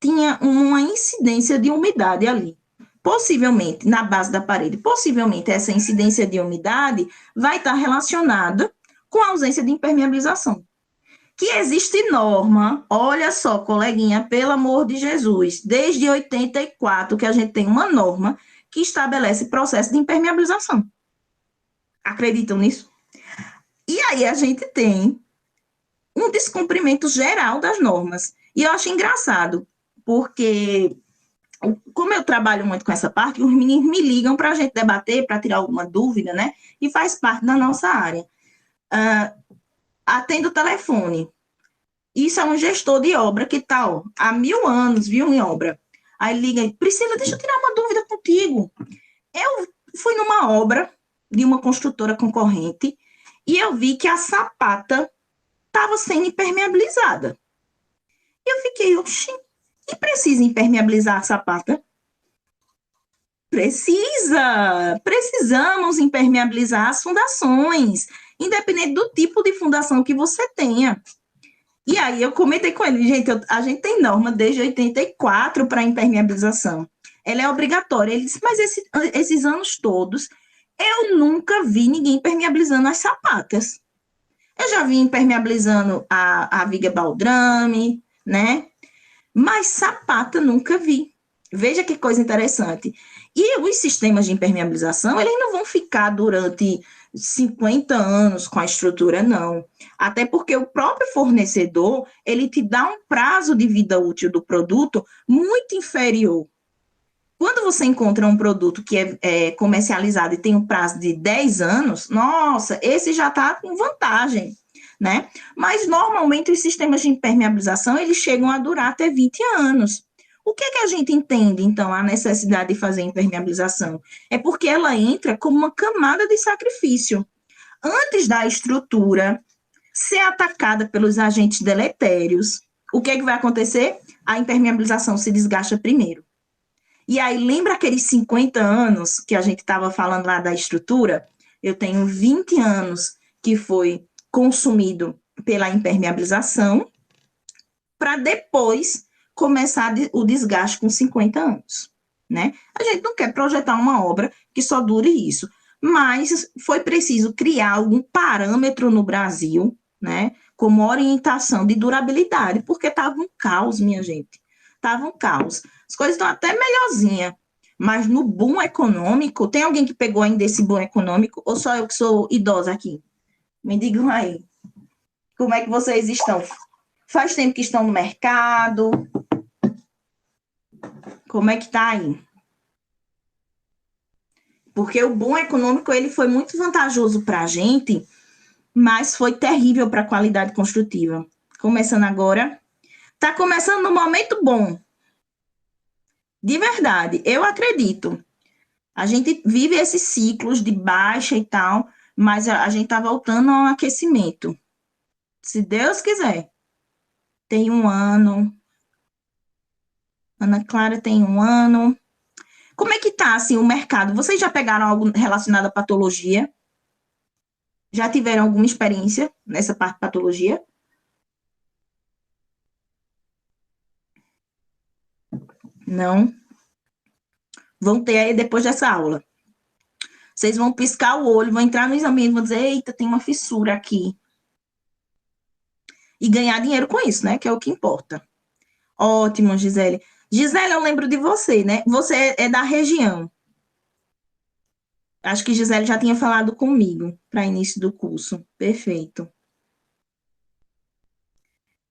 tinha uma incidência de umidade ali. Possivelmente, na base da parede, possivelmente essa incidência de umidade vai estar relacionada com a ausência de impermeabilização. Que existe norma, olha só, coleguinha, pelo amor de Jesus, desde 84 que a gente tem uma norma que estabelece processo de impermeabilização. Acreditam nisso? E aí a gente tem um descumprimento geral das normas. E eu acho engraçado, porque como eu trabalho muito com essa parte, os meninos me ligam para a gente debater, para tirar alguma dúvida, né? E faz parte da nossa área. Atendo o telefone. Isso é um gestor de obra que está há 1000 anos, viu, em obra. Aí liga, Priscila, deixa eu tirar uma dúvida contigo. Eu fui numa obra de uma construtora concorrente e eu vi que a sapata estava sendo impermeabilizada. E eu fiquei, oxi, e precisa impermeabilizar a sapata? Precisamos impermeabilizar as fundações, independente do tipo de fundação que você tenha. E aí eu comentei com ele, gente, a gente tem norma desde 84 para impermeabilização. Ela é obrigatória. Ele disse, mas esses anos todos, eu nunca vi ninguém impermeabilizando as sapatas. Eu já vi impermeabilizando a viga baldrame, né? Mas sapata nunca vi. Veja que coisa interessante. E os sistemas de impermeabilização, eles não vão ficar durante 50 anos com a estrutura, não. Até porque o próprio fornecedor, ele te dá um prazo de vida útil do produto muito inferior. Quando você encontra um produto que é comercializado e tem um prazo de 10 anos, nossa, esse já está com vantagem, né? Mas, normalmente, os sistemas de impermeabilização, eles chegam a durar até 20 anos. O que a gente entende, então, a necessidade de fazer impermeabilização? É porque ela entra como uma camada de sacrifício. Antes da estrutura ser atacada pelos agentes deletérios, o que vai acontecer? A impermeabilização se desgasta primeiro. E aí, lembra aqueles 50 anos que a gente estava falando lá da estrutura? Eu tenho 20 anos que foi consumido pela impermeabilização, para depois começar o desgaste com 50 anos, né? A gente não quer projetar uma obra que só dure isso, mas foi preciso criar algum parâmetro no Brasil, né, como orientação de durabilidade, porque estava um caos, minha gente, estava um caos. As coisas estão até melhorzinha, mas no boom econômico, tem alguém que pegou ainda esse boom econômico, ou só eu que sou idosa aqui? Me digam aí, como é que vocês estão? Faz tempo que estão no mercado? Como é que tá aí? Porque o boom econômico, ele foi muito vantajoso para a gente, mas foi terrível para a qualidade construtiva. Começando agora. Está começando no momento bom. De verdade, eu acredito. A gente vive esses ciclos de baixa e tal, mas a gente está voltando ao aquecimento. Se Deus quiser. Tem 1 ano. Ana Clara tem 1 ano. Como é que está assim, o mercado? Vocês já pegaram algo relacionado à patologia? Já tiveram alguma experiência nessa parte de patologia? Não? Vão ter aí depois dessa aula. Vocês vão piscar o olho, vão entrar no exame e vão dizer, eita, tem uma fissura aqui. E ganhar dinheiro com isso, né? Que é o que importa. Ótimo, Gisele. Gisele, eu lembro de você, né? Você é da região. Acho que Gisele já tinha falado comigo para início do curso. Perfeito.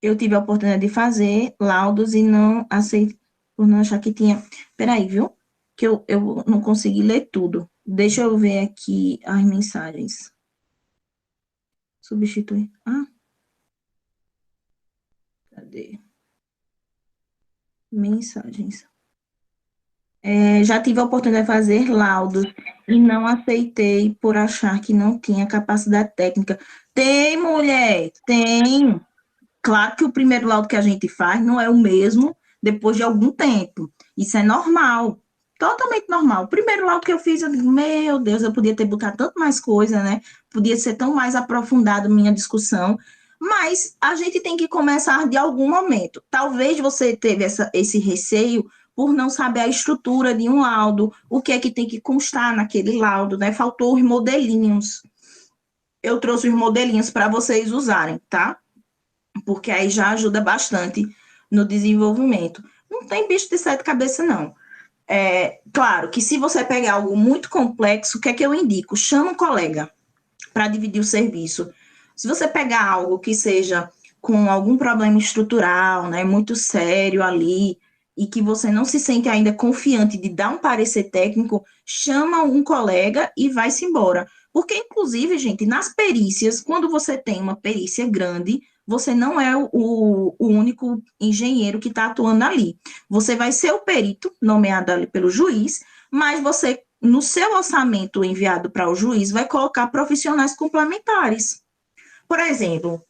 Eu tive a oportunidade de fazer laudos e não aceitei, por não achar que tinha... Peraí, viu? Que eu não consegui ler tudo. Deixa eu ver aqui as mensagens. Substituir. Ah. Cadê? Mensagens. Já tive a oportunidade de fazer laudos e não aceitei por achar que não tinha capacidade técnica. Tem, mulher, tem. Claro que o primeiro laudo que a gente faz não é o mesmo depois de algum tempo. Isso é normal, totalmente normal. O primeiro laudo que eu fiz, eu digo, meu Deus, eu podia ter botado tanto mais coisa, né? Podia ser tão mais aprofundado minha discussão. Mas a gente tem que começar de algum momento. Talvez você teve esse receio por não saber a estrutura de um laudo, o que é que tem que constar naquele laudo, né? Faltou os modelinhos. Eu trouxe os modelinhos para vocês usarem, tá? Porque aí já ajuda bastante no desenvolvimento. Não tem bicho de 7 cabeças, não. Claro que se você pegar algo muito complexo, o que é que eu indico? Chama um colega para dividir o serviço. Se você pegar algo que seja com algum problema estrutural, né, muito sério ali, e que você não se sente ainda confiante de dar um parecer técnico, chama um colega e vai-se embora. Porque, inclusive, gente, nas perícias, quando você tem uma perícia grande, você não é o único engenheiro que está atuando ali. Você vai ser o perito, nomeado ali pelo juiz, mas você, no seu orçamento enviado para o juiz, vai colocar profissionais complementares. Por exemplo,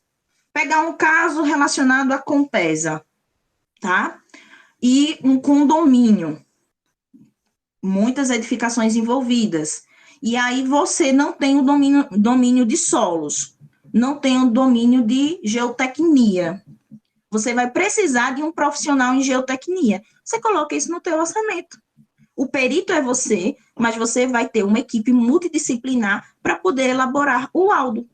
pegar um caso relacionado à Compesa. tá? E um condomínio, muitas edificações envolvidas. E aí você não tem o domínio de solos, não tem o domínio de geotecnia. Você vai precisar de um profissional em geotecnia. Você coloca isso no teu orçamento. O perito é você, mas você vai ter uma equipe multidisciplinar para poder elaborar o laudo,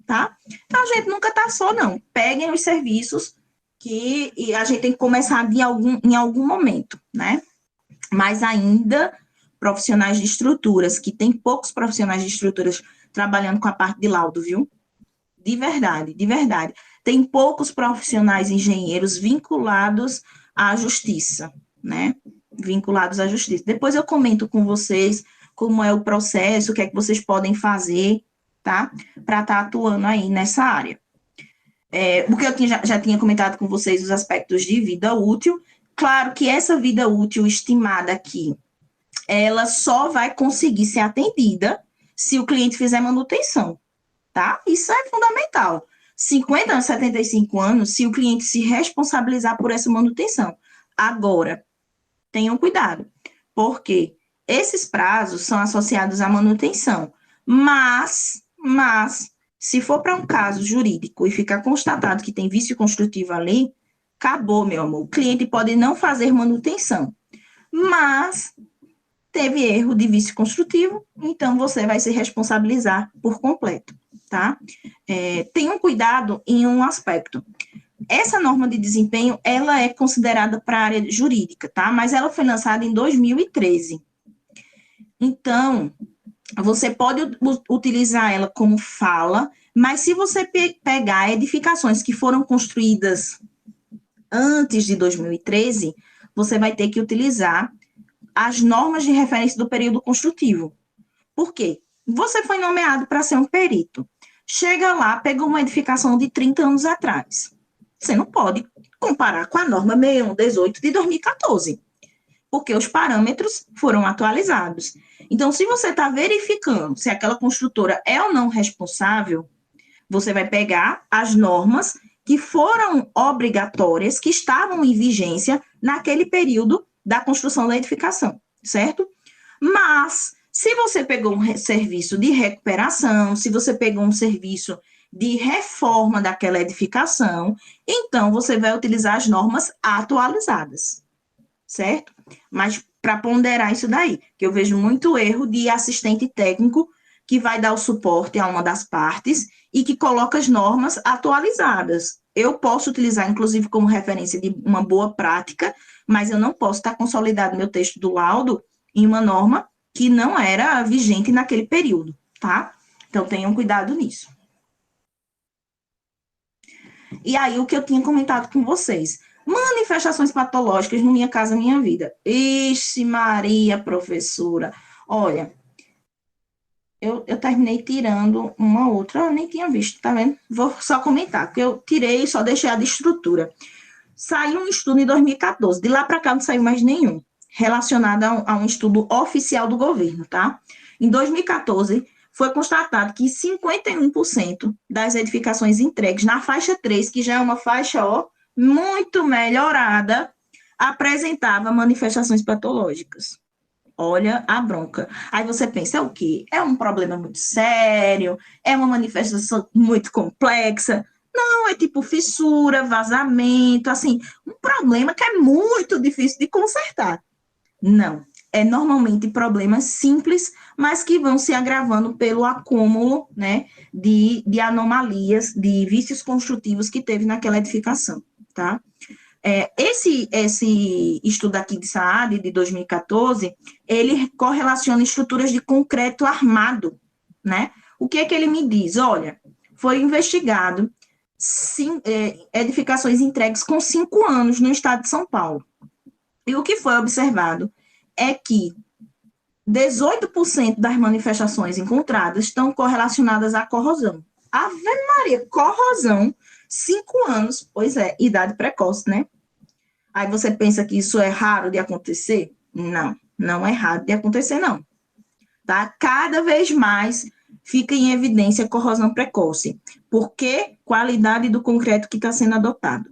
tá? Então, a gente nunca está só, não. Peguem os serviços que a gente tem que começar em algum momento, né? Mas ainda, profissionais de estruturas, que tem poucos profissionais de estruturas trabalhando com a parte de laudo, viu? De verdade, de verdade. Tem poucos profissionais engenheiros vinculados à justiça, né? Vinculados à justiça. Depois eu comento com vocês como é o processo, o que é que vocês podem fazer, tá? Para estar atuando aí nessa área. Porque eu já tinha comentado com vocês os aspectos de vida útil. Claro que essa vida útil estimada aqui, ela só vai conseguir ser atendida se o cliente fizer manutenção, tá? Isso é fundamental. 50 anos, 75 anos, se o cliente se responsabilizar por essa manutenção. Agora, tenham cuidado, porque esses prazos são associados à manutenção, mas se for para um caso jurídico e ficar constatado que tem vício construtivo ali, acabou, meu amor. O cliente pode não fazer manutenção, mas teve erro de vício construtivo, então você vai se responsabilizar por completo, tá? Tenham cuidado em um aspecto. Essa norma de desempenho, ela é considerada para a área jurídica, tá? Mas ela foi lançada em 2013. Então, você pode utilizar ela como fala, mas se você pegar edificações que foram construídas antes de 2013, você vai ter que utilizar as normas de referência do período construtivo. Por quê? Você foi nomeado para ser um perito. Chega lá, pega uma edificação de 30 anos atrás. Você não pode comparar com a norma 6118 de 2014, porque os parâmetros foram atualizados. Então, se você está verificando se aquela construtora é ou não responsável, você vai pegar as normas que foram obrigatórias, que estavam em vigência naquele período da construção da edificação, certo? Mas, se você pegou um serviço de recuperação, se você pegou um serviço de reforma daquela edificação, então você vai utilizar as normas atualizadas, certo? Mas para ponderar isso daí, que eu vejo muito erro de assistente técnico que vai dar o suporte a uma das partes e que coloca as normas atualizadas. Eu posso utilizar, inclusive, como referência de uma boa prática, mas eu não posso estar consolidado meu texto do laudo em uma norma que não era vigente naquele período, tá? Então, tenham cuidado nisso. E aí, o que eu tinha comentado com vocês, manifestações patológicas no Minha Casa Minha Vida. Ixi, Maria, professora, olha, eu terminei tirando uma outra, eu nem tinha visto, tá vendo? Vou só comentar, porque eu tirei e só deixei a de estrutura. Saiu um estudo em 2014, de lá para cá não saiu mais nenhum, relacionado a um estudo oficial do governo, tá? Em 2014, foi constatado que 51% das edificações entregues na faixa 3, que já é uma faixa, muito melhorada, apresentava manifestações patológicas. Olha a bronca. Aí você pensa, é o quê? É um problema muito sério? É uma manifestação muito complexa? Não, é tipo fissura, vazamento, assim, um problema que é muito difícil de consertar. Não, é normalmente problemas simples, mas que vão se agravando pelo acúmulo, né, de anomalias, de vícios construtivos que teve naquela edificação, tá? Esse estudo aqui de Saad, de 2014, ele correlaciona estruturas de concreto armado, né? O que é que ele me diz? Olha, foi investigado edificações entregues com 5 anos no estado de São Paulo. E o que foi observado é que 18% das manifestações encontradas estão correlacionadas à corrosão. Ave Maria, corrosão, 5 anos, pois é, idade precoce, né? Aí você pensa que isso é raro de acontecer? Não, não é raro de acontecer, não. Tá? Cada vez mais fica em evidência a corrosão precoce. Por quê? Qualidade do concreto que está sendo adotado.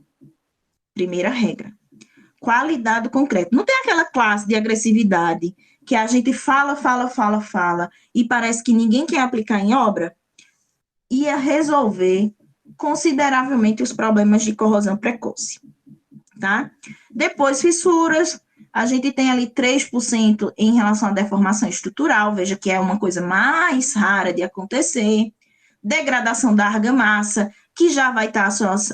Primeira regra. qualidade do concreto. Não tem aquela classe de agressividade que a gente fala, e parece que ninguém quer aplicar em obra? Ia resolver consideravelmente os problemas de corrosão precoce, tá? Depois, fissuras, a gente tem ali 3% em relação à deformação estrutural, veja que é uma coisa mais rara de acontecer. Degradação da argamassa, que já vai estar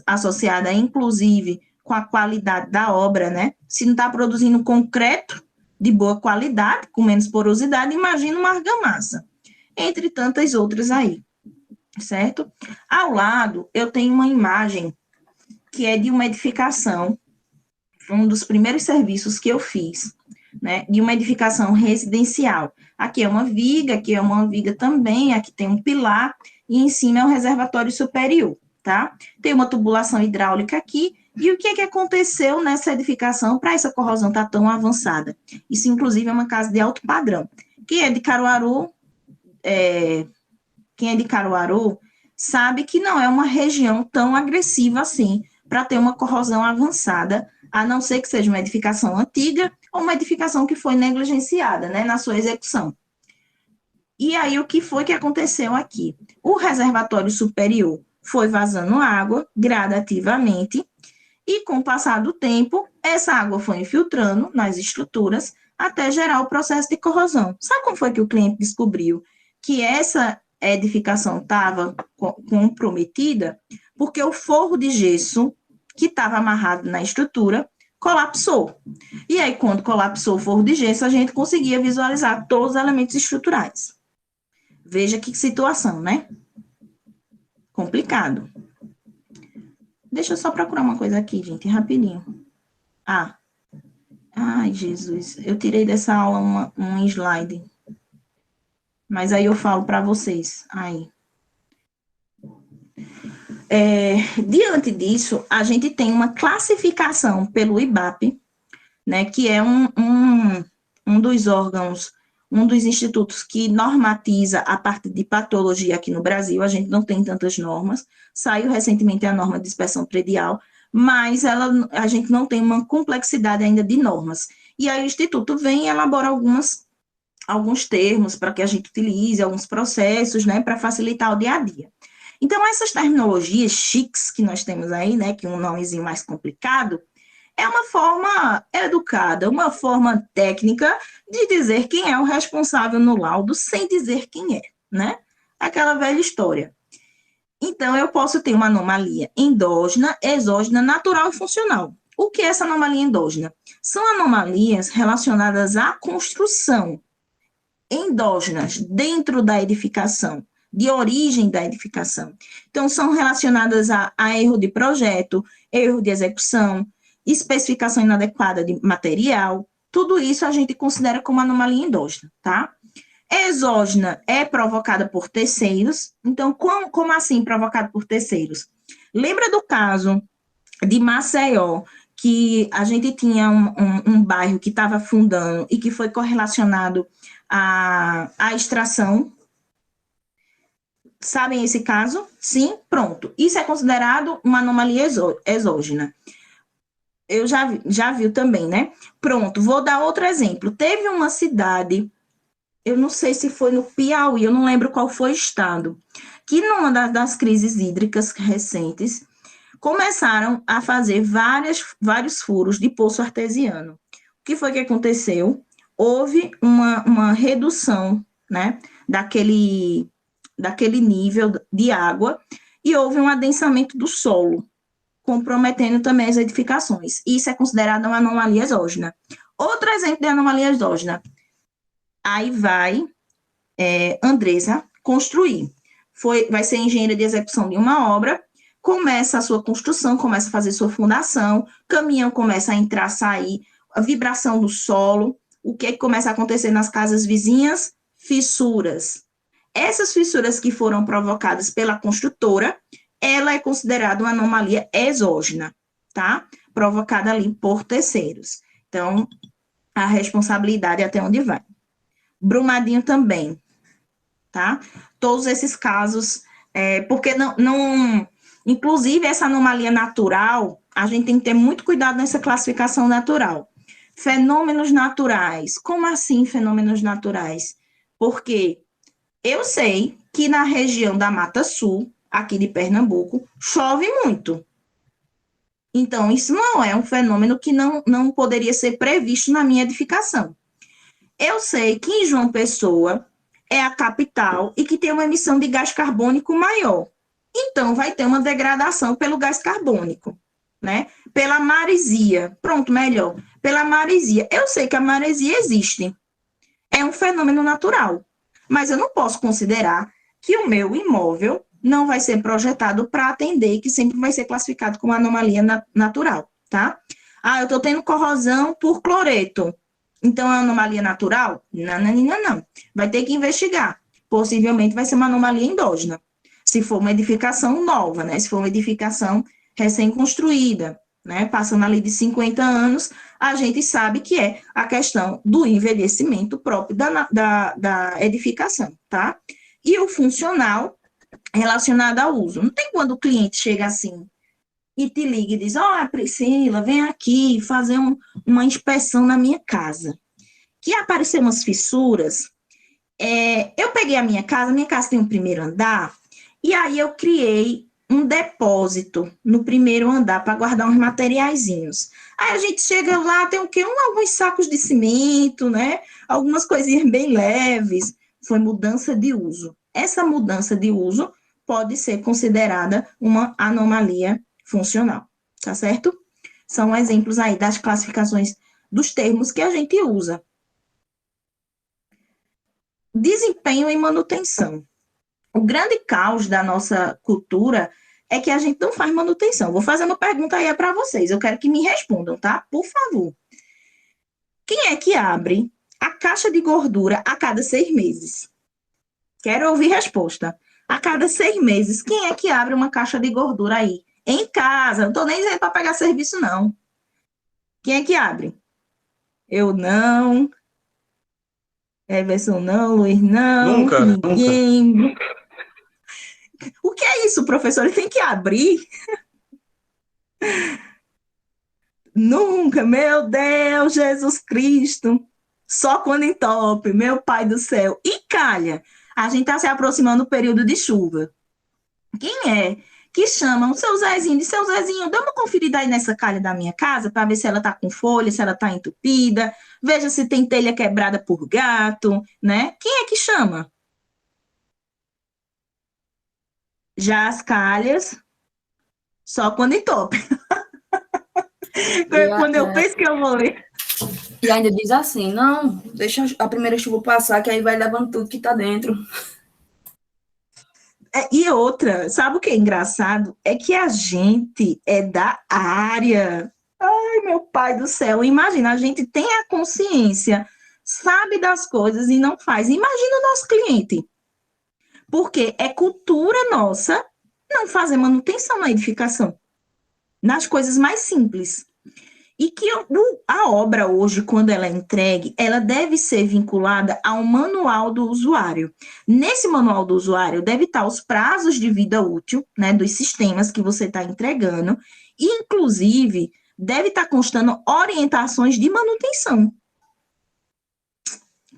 associada, inclusive, com a qualidade da obra, né? Se não está produzindo concreto de boa qualidade, com menos porosidade, imagina uma argamassa, entre tantas outras aí, certo? Ao lado, eu tenho uma imagem que é de uma edificação, um dos primeiros serviços que eu fiz, né, de uma edificação residencial. Aqui é uma viga também, aqui tem um pilar, e em cima é um reservatório superior, tá? Tem uma tubulação hidráulica aqui, e o que é que aconteceu nessa edificação para essa corrosão estar tão avançada? Isso, inclusive, é uma casa de alto padrão. Quem é de Caruaru sabe que não é uma região tão agressiva assim para ter uma corrosão avançada, a não ser que seja uma edificação antiga ou uma edificação que foi negligenciada, né, na sua execução. E aí, o que foi que aconteceu aqui? O reservatório superior foi vazando água gradativamente, e com o passar do tempo, essa água foi infiltrando nas estruturas até gerar o processo de corrosão. Sabe como foi que o cliente descobriu que essa edificação estava comprometida? Porque o forro de gesso que estava amarrado na estrutura colapsou. E aí, quando colapsou o forro de gesso, a gente conseguia visualizar todos os elementos estruturais. Veja que situação, né? Complicado. Deixa eu só procurar uma coisa aqui, gente, rapidinho. Ai, Jesus, eu tirei dessa aula um slide. Mas aí eu falo para vocês. Aí. Diante disso, a gente tem uma classificação pelo IBAP, né, que é um dos órgãos, um dos institutos que normatiza a parte de patologia aqui no Brasil. A gente não tem tantas normas. Saiu recentemente a norma de inspeção predial, mas a gente não tem uma complexidade ainda de normas. E aí o Instituto vem e elabora alguns termos para que a gente utilize, alguns processos, né, para facilitar o dia a dia. Então, essas terminologias chiques que nós temos aí, né, que um nomezinho mais complicado, é uma forma educada, uma forma técnica de dizer quem é o responsável no laudo, sem dizer quem é, né? Aquela velha história. Então, eu posso ter uma anomalia endógena, exógena, natural e funcional. O que é essa anomalia endógena? São anomalias relacionadas à construção, endógenas, dentro da edificação, de origem da edificação. Então, são relacionadas a erro de projeto, erro de execução, especificação inadequada de material. Tudo isso a gente considera como anomalia endógena, tá? Exógena é provocada por terceiros. Então, como assim provocada por terceiros? Lembra do caso de Maceió, que a gente tinha um bairro que estava afundando e que foi correlacionado à extração? Sabem esse caso? Sim? Pronto. Isso é considerado uma anomalia exógena. Eu já vi também, né? Pronto, vou dar outro exemplo. Teve uma cidade, eu não sei se foi no Piauí, eu não lembro qual foi o estado, que numa das crises hídricas recentes, começaram a fazer vários furos de poço artesiano. O que foi que aconteceu? Houve uma redução, né, daquele nível de água, e houve um adensamento do solo, comprometendo também as edificações. Isso é considerado uma anomalia exógena. Outro exemplo de anomalia exógena. Aí vai Andresa construir. Vai ser engenheira de execução de uma obra, começa a sua construção, começa a fazer sua fundação, caminhão começa a entrar, sair, a vibração do solo. O que começa a acontecer nas casas vizinhas? Fissuras. Essas fissuras que foram provocadas pela construtora, ela é considerada uma anomalia exógena, tá? Provocada ali por terceiros. Então, a responsabilidade é até onde vai. Brumadinho também, tá? Todos esses casos, porque Inclusive, essa anomalia natural, a gente tem que ter muito cuidado nessa classificação natural. Fenômenos naturais. Como assim fenômenos naturais? Porque eu sei que na região da Mata Sul, aqui de Pernambuco, chove muito. Então, isso não é um fenômeno que não poderia ser previsto na minha edificação. Eu sei que em João Pessoa é a capital e que tem uma emissão de gás carbônico maior. Então, vai ter uma degradação pelo gás carbônico, né? Pela maresia. Pronto, melhor. Pela maresia. Eu sei que a maresia existe. É um fenômeno natural. Mas eu não posso considerar que o meu imóvel não vai ser projetado para atender, que sempre vai ser classificado como anomalia natural, tá? Ah, eu estou tendo corrosão por cloreto. Então, é uma anomalia natural? Não. Vai ter que investigar. Possivelmente vai ser uma anomalia endógena. Se for uma edificação nova, né? Se for uma edificação recém-construída, né? Passando ali de 50 anos, a gente sabe que é a questão do envelhecimento próprio da edificação, tá? E o funcional relacionado ao uso. Não tem quando o cliente chega assim e te liga e diz, Priscila, vem aqui fazer uma inspeção na minha casa. Que apareceram umas fissuras. Eu peguei a minha casa tem um primeiro andar, e aí eu criei um depósito no primeiro andar para guardar uns materiaizinhos. Aí a gente chega lá, tem o quê? Alguns sacos de cimento, né? Algumas coisinhas bem leves. Foi mudança de uso. Essa mudança de uso pode ser considerada uma anomalia funcional, tá certo? São exemplos aí das classificações dos termos que a gente usa. Desempenho e manutenção. O grande caos da nossa cultura é que a gente não faz manutenção. Vou fazer uma pergunta aí para vocês, eu quero que me respondam, tá? Por favor. Quem é que abre a caixa de gordura a cada 6 meses? Quero ouvir resposta. A cada 6 meses, quem é que abre uma caixa de gordura aí? Em casa, não estou nem dizendo para pegar serviço, não. Quem é que abre? Eu não. Everson não, Luiz não. Ninguém. O que é isso, professor? Ele tem que abrir? Nunca, meu Deus, Jesus Cristo. Só quando entope, meu Pai do céu. E calha, a gente está se aproximando do período de chuva. Quem é que chama o seu Zezinho de seu Zezinho? Dá uma conferida aí nessa calha da minha casa para ver se ela está com folha, se ela está entupida. Veja se tem telha quebrada por gato, né? Quem é que chama? Já as calhas, só quando entope. Quando eu penso que eu vou ler. E ainda diz assim, não, deixa a primeira chuva passar, que aí vai levando tudo que tá dentro. E outra, sabe o que é engraçado? É que a gente é da área. Ai, meu pai do céu, imagina, a gente tem a consciência, sabe das coisas e não faz. Imagina o nosso cliente. Porque é cultura nossa não fazer manutenção na edificação, nas coisas mais simples. E que a obra hoje, quando ela é entregue, ela deve ser vinculada ao manual do usuário. Nesse manual do usuário deve estar os prazos de vida útil, né, dos sistemas que você está entregando, e, inclusive, deve estar constando orientações de manutenção.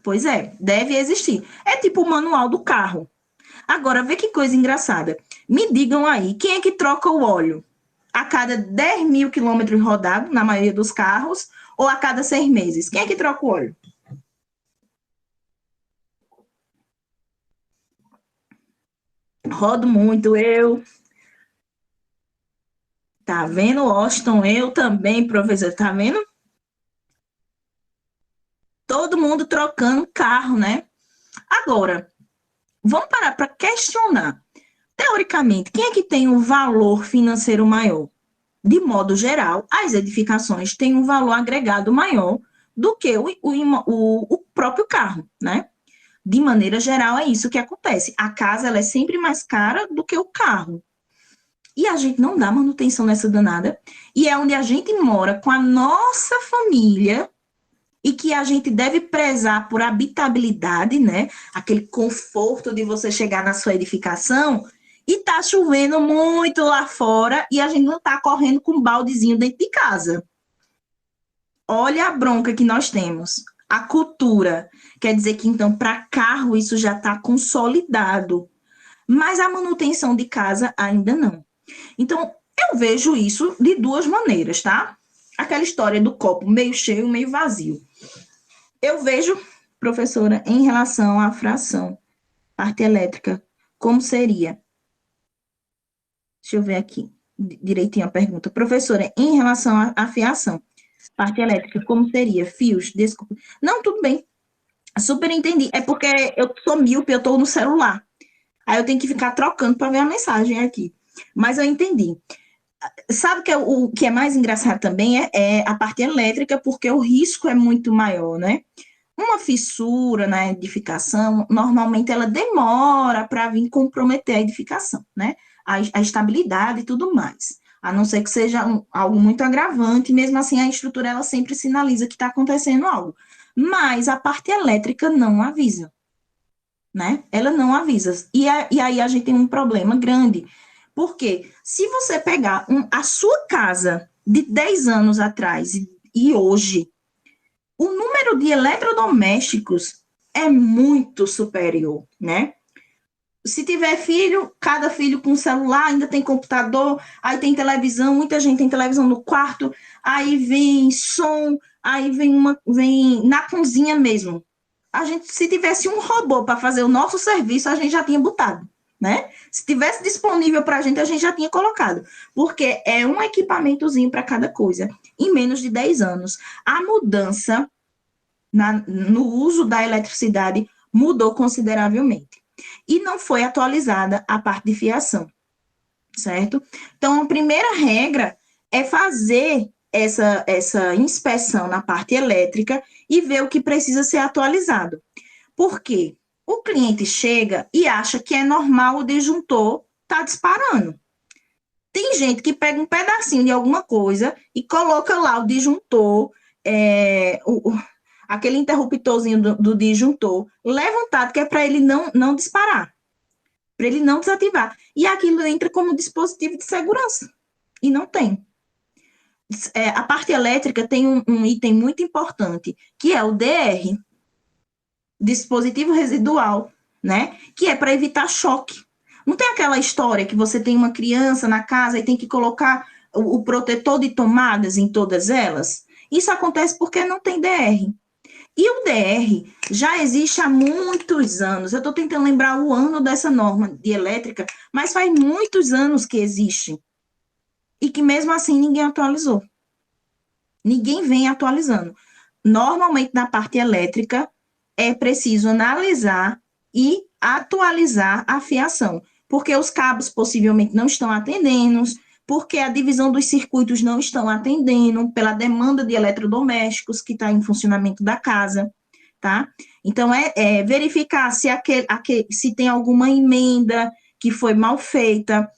Pois é, deve existir. É tipo o manual do carro. Agora, vê que coisa engraçada. Me digam aí, quem é que troca o óleo? A cada 10 mil quilômetros rodados, na maioria dos carros, ou a cada 6 meses? Quem é que troca o óleo? Rodo muito, eu. Tá vendo, Washington? Eu também, professor. Tá vendo? Todo mundo trocando carro, né? Agora, vamos parar para questionar. Teoricamente, quem é que tem um valor financeiro maior? De modo geral, as edificações têm um valor agregado maior do que o próprio carro, né? De maneira geral, é isso que acontece. A casa ela é sempre mais cara do que o carro. E a gente não dá manutenção nessa danada. E é onde a gente mora com a nossa família e que a gente deve prezar por habitabilidade, né? Aquele conforto de você chegar na sua edificação E tá chovendo muito lá fora e a gente não tá correndo com um baldezinho dentro de casa. Olha a bronca que nós temos. A cultura. Quer dizer que, então, para carro isso já está consolidado. Mas a manutenção de casa ainda não. Então, eu vejo isso de duas maneiras, tá? Aquela história do copo meio cheio, meio vazio. Eu vejo, professora, em relação à fração, parte elétrica, como seria? Deixa eu ver aqui direitinho a pergunta. Professora, em relação à fiação, parte elétrica, como seria? Fios, desculpa. Não, tudo bem. Super entendi. É porque eu sou míope, eu estou no celular. Aí eu tenho que ficar trocando para ver a mensagem aqui. Mas eu entendi. Sabe que o que é mais engraçado também é a parte elétrica, porque o risco é muito maior, né? Uma fissura na edificação, normalmente ela demora para vir comprometer a edificação, né? A estabilidade e tudo mais. A não ser que seja algo muito agravante, mesmo assim a estrutura ela sempre sinaliza que está acontecendo algo. Mas a parte elétrica não avisa, né? Ela não avisa. E aí a gente tem um problema grande. Porque se você pegar a sua casa de 10 anos atrás e hoje, o número de eletrodomésticos é muito superior, né? Se tiver filho, cada filho com celular, ainda tem computador, aí tem televisão, muita gente tem televisão no quarto, aí vem som, aí vem na cozinha mesmo. A gente, se tivesse um robô para fazer o nosso serviço, a gente já tinha botado, né? Se tivesse disponível para a gente já tinha colocado, porque é um equipamentozinho para cada coisa, em menos de 10 anos. A mudança no uso da eletricidade mudou consideravelmente. E não foi atualizada a parte de fiação, certo? Então, a primeira regra é fazer essa inspeção na parte elétrica e ver o que precisa ser atualizado. Por quê? O cliente chega e acha que é normal o disjuntor tá disparando. Tem gente que pega um pedacinho de alguma coisa e coloca lá o disjuntor, aquele interruptorzinho do disjuntor levantado, que é para ele não disparar, para ele não desativar. E aquilo entra como dispositivo de segurança. E não tem. A parte elétrica tem um item muito importante, que é o DR, dispositivo residual, né? Que é para evitar choque. Não tem aquela história que você tem uma criança na casa e tem que colocar o protetor de tomadas em todas elas? Isso acontece porque não tem DR. E o DR já existe há muitos anos. Eu estou tentando lembrar o ano dessa norma de elétrica, mas faz muitos anos que existe. E que mesmo assim ninguém atualizou. Ninguém vem atualizando. Normalmente na parte elétrica é preciso analisar e atualizar a fiação, porque os cabos possivelmente não estão atendendo, porque a divisão dos circuitos não estão atendendo, pela demanda de eletrodomésticos que está em funcionamento da casa, tá? Então, verificar se tem alguma emenda que foi mal feita.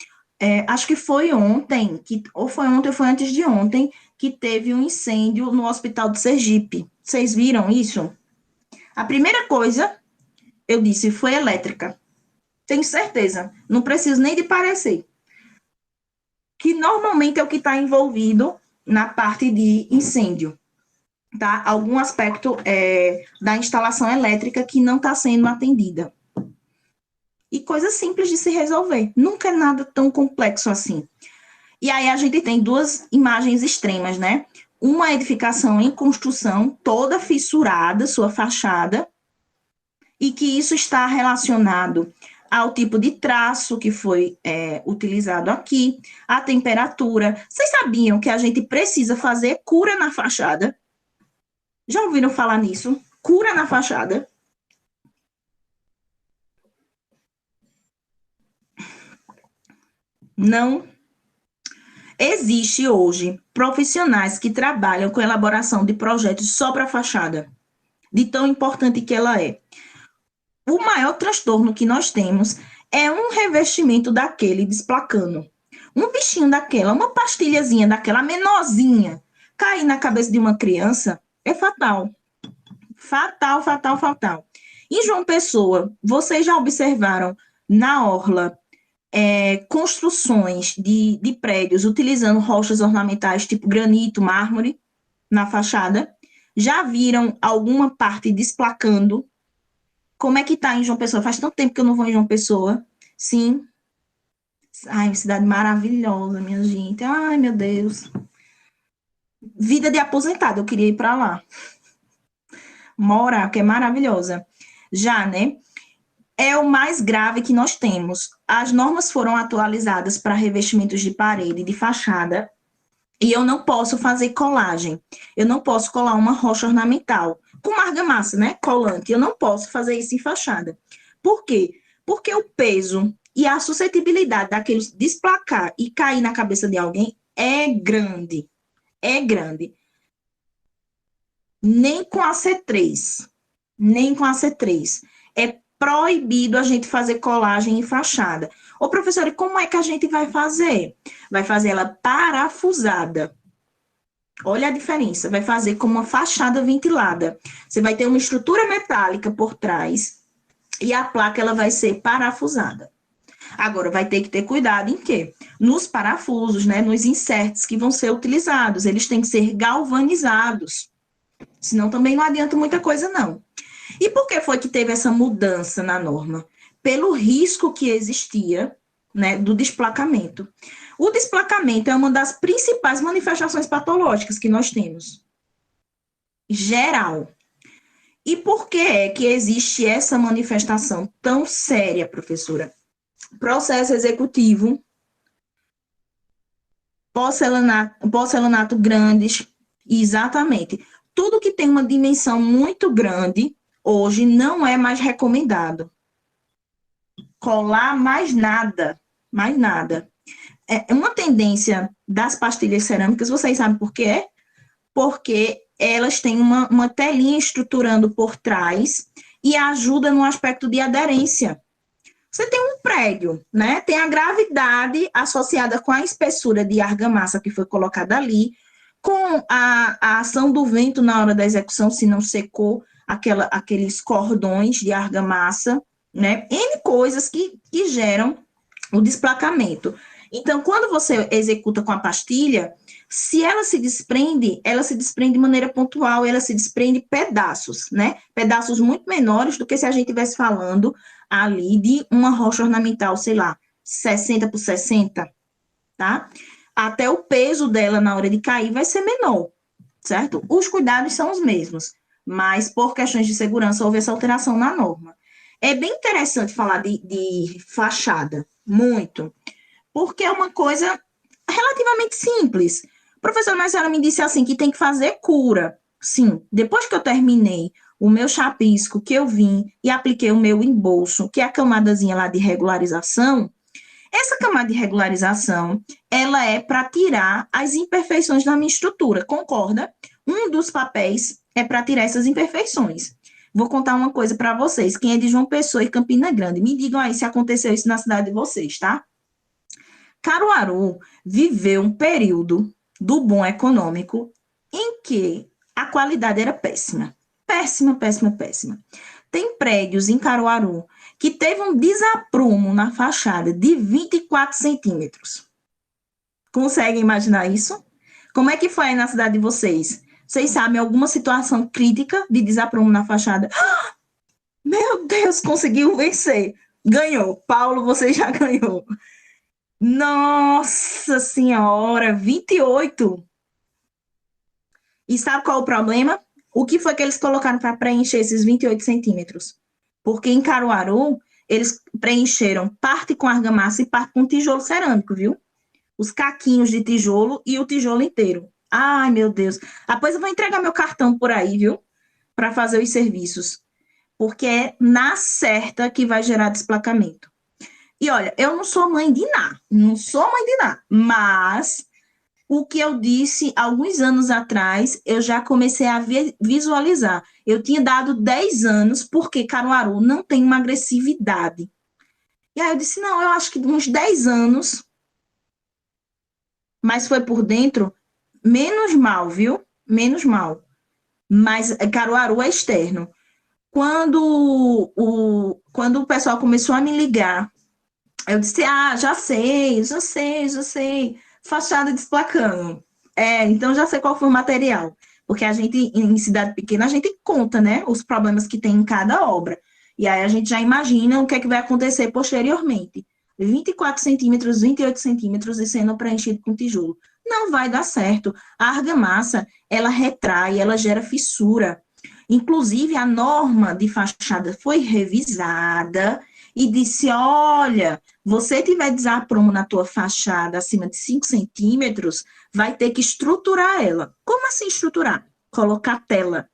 Acho que foi ontem, ou foi antes de ontem, que teve um incêndio no Hospital de Sergipe. Vocês viram isso? A primeira coisa, eu disse, foi elétrica. Tenho certeza, não preciso nem de parecer. Que normalmente é o que está envolvido na parte de incêndio, tá? Algum aspecto da instalação elétrica que não está sendo atendida. E coisa simples de se resolver. Nunca é nada tão complexo assim. E aí a gente tem duas imagens extremas, né? Uma edificação em construção, toda fissurada, sua fachada, e que isso está relacionado ao tipo de traço que foi utilizado aqui, a temperatura. Vocês sabiam que a gente precisa fazer cura na fachada? Já ouviram falar nisso? Cura na fachada? Não. Existe hoje profissionais que trabalham com elaboração de projetos só para fachada, de tão importante que ela é. O maior transtorno que nós temos é um revestimento daquele desplacando. Um bichinho daquela, uma pastilhazinha daquela, menorzinha, cair na cabeça de uma criança é fatal. Fatal, fatal, fatal. Em João Pessoa, vocês já observaram na orla construções de prédios utilizando rochas ornamentais tipo granito, mármore na fachada? Já viram alguma parte desplacando? Como é que está em João Pessoa? Faz tanto tempo que eu não vou em João Pessoa. Sim. Ai, cidade maravilhosa, minha gente. Ai, meu Deus. Vida de aposentado, eu queria ir para lá. Morar, que é maravilhosa. Já, né? É o mais grave que nós temos. As normas foram atualizadas para revestimentos de parede, de fachada, e eu não posso fazer colagem. Eu não posso colar uma rocha ornamental com argamassa, né? Colante. Eu não posso fazer isso em fachada. Por quê? Porque o peso e a suscetibilidade daqueles desplacar e cair na cabeça de alguém é grande. É grande. Nem com a C3. Nem com a C3. É proibido a gente fazer colagem em fachada. Ô, professora, como é que a gente vai fazer? Vai fazer ela parafusada. Olha a diferença. Vai fazer como uma fachada ventilada. Você vai ter uma estrutura metálica por trás e a placa ela vai ser parafusada. Agora, vai ter que ter cuidado em quê? Nos parafusos, né? Nos inserts que vão ser utilizados. Eles têm que ser galvanizados. Senão também não adianta muita coisa, não. E por que foi que teve essa mudança na norma? Pelo risco que existia, né, do desplacamento. O desplacamento é uma das principais manifestações patológicas que nós temos. Geral. E por que é que existe essa manifestação tão séria, professora? Processo executivo, porcelanato grandes, exatamente. Tudo que tem uma dimensão muito grande, hoje não é mais recomendado. Colar mais nada, mais nada. É uma tendência das pastilhas cerâmicas, vocês sabem por quê? Porque elas têm uma telinha estruturando por trás e ajuda no aspecto de aderência. Você tem um prédio, né? Tem a gravidade associada com a espessura de argamassa que foi colocada ali, com a ação do vento na hora da execução, se não secou aqueles cordões de argamassa, né? N coisas que geram o desplacamento. Então, quando você executa com a pastilha, se ela se desprende de maneira pontual, ela se desprende pedaços, né? Pedaços muito menores do que se a gente estivesse falando ali de uma rocha ornamental, sei lá, 60 por 60, tá? Até o peso dela na hora de cair vai ser menor, certo? Os cuidados são os mesmos, mas por questões de segurança houve essa alteração na norma. É bem interessante falar de fachada, muito, porque é uma coisa relativamente simples. Professora, mas a senhora me disse assim, que tem que fazer cura. Sim, depois que eu terminei o meu chapisco, que eu vim e apliquei o meu embolso, que é a camadazinha lá de regularização, essa camada de regularização, ela é para tirar as imperfeições da minha estrutura, concorda? Um dos papéis é para tirar essas imperfeições. Vou contar uma coisa para vocês, quem é de João Pessoa e Campina Grande, me digam aí se aconteceu isso na cidade de vocês, tá? Caruaru viveu um período do boom econômico em que a qualidade era péssima. Péssima, péssima, péssima. Tem prédios em Caruaru que teve um desaprumo na fachada de 24 centímetros. Conseguem imaginar isso? Como é que foi aí na cidade de vocês? Vocês sabem alguma situação crítica de desaprumo na fachada? Ah, meu Deus, conseguiu vencer. Ganhou. Paulo, você já ganhou. Nossa Senhora, 28. E sabe qual é o problema? O que foi que eles colocaram para preencher esses 28 centímetros? Porque em Caruaru, eles preencheram parte com argamassa e parte com tijolo cerâmico, viu? Os caquinhos de tijolo e o tijolo inteiro. Ai, meu Deus. Depois eu vou entregar meu cartão por aí, viu? Para fazer os serviços. Porque é na certa que vai gerar desplacamento. E olha, eu não sou mãe de nada. Não sou mãe de nada. Mas o que eu disse alguns anos atrás, eu já comecei a visualizar. Eu tinha dado 10 anos, porque Caruaru não tem uma agressividade. E aí eu disse, não, eu acho que uns 10 anos, mas foi por dentro, menos mal, viu? Menos mal. Mas Caruaru é externo. Quando o pessoal começou a me ligar Eu disse, já sei. Fachada desplacando. Então já sei qual foi o material. Porque a gente, em cidade pequena, a gente conta, né, os problemas que tem em cada obra. E aí a gente já imagina o que é que vai acontecer posteriormente. 24 centímetros, 28 centímetros e sendo preenchido com tijolo. Não vai dar certo. A argamassa, ela retrai, ela gera fissura. Inclusive, a norma de fachada foi revisada e disse, olha, você tiver desaprumo na tua fachada acima de 5 centímetros, vai ter que estruturar ela. Como assim estruturar? Colocar tela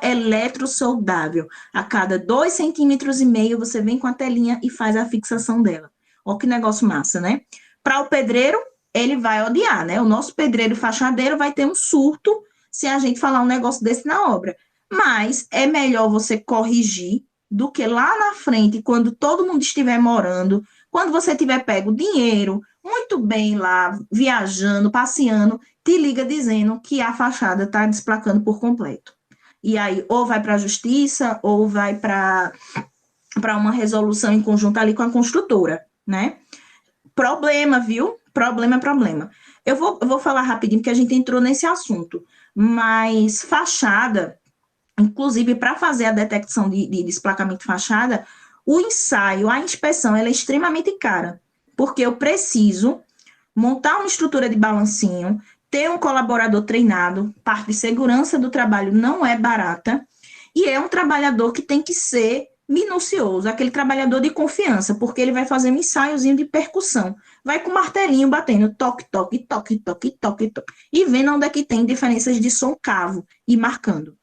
eletrossoldável. A cada 2,5 centímetros você vem com a telinha e faz a fixação dela. Olha que negócio massa, né? Para o pedreiro, ele vai odiar, né? O nosso pedreiro fachadeiro vai ter um surto se a gente falar um negócio desse na obra. Mas é melhor você corrigir do que lá na frente, quando todo mundo estiver morando, quando você tiver pego dinheiro, muito bem lá, viajando, passeando, te liga dizendo que a fachada está desplacando por completo. E aí, ou vai para a justiça, ou vai para uma resolução em conjunto ali com a construtora, né? Problema, viu? Problema. Eu vou falar rapidinho, porque a gente entrou nesse assunto, mas fachada, inclusive para fazer a detecção de desplacamento de fachada, o ensaio, a inspeção, ela é extremamente cara, porque eu preciso montar uma estrutura de balancinho, ter um colaborador treinado, parte de segurança do trabalho não é barata, e é um trabalhador que tem que ser minucioso, aquele trabalhador de confiança, porque ele vai fazer um ensaiozinho de percussão, vai com o martelinho batendo toque, toque, toque, toque, toque, toque, e vendo onde é que tem diferenças de som cavo e marcando.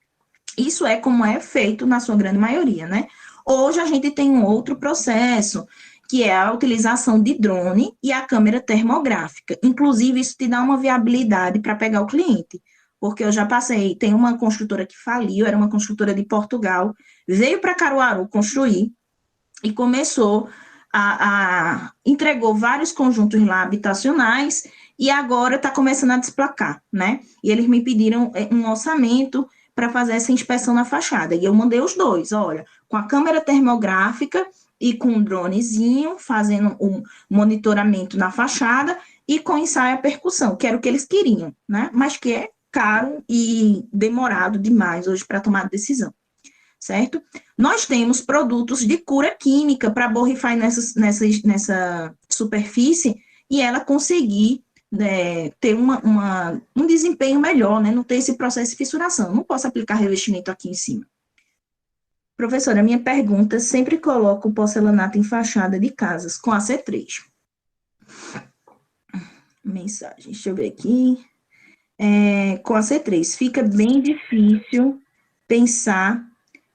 Isso é como é feito na sua grande maioria, né? Hoje a gente tem um outro processo, que é a utilização de drone e a câmera termográfica. Inclusive, isso te dá uma viabilidade para pegar o cliente, porque eu já passei, tem uma construtora que faliu, era uma construtora de Portugal, veio para Caruaru construir e começou entregou vários conjuntos lá habitacionais e agora está começando a desplacar, né? E eles me pediram um orçamento para fazer essa inspeção na fachada, e eu mandei os dois, olha, com a câmera termográfica e com um dronezinho, fazendo um monitoramento na fachada, e com ensaio a percussão, que era o que eles queriam, né? Mas que é caro e demorado demais hoje para tomar decisão, certo? Nós temos produtos de cura química para borrifar nessa superfície e ela conseguir ter um desempenho melhor, né? Não ter esse processo de fissuração. Não posso aplicar revestimento aqui em cima. Professora, minha pergunta, sempre coloco o porcelanato em fachada de casas com AC3. Mensagem, deixa eu ver aqui. Com AC3, fica bem difícil pensar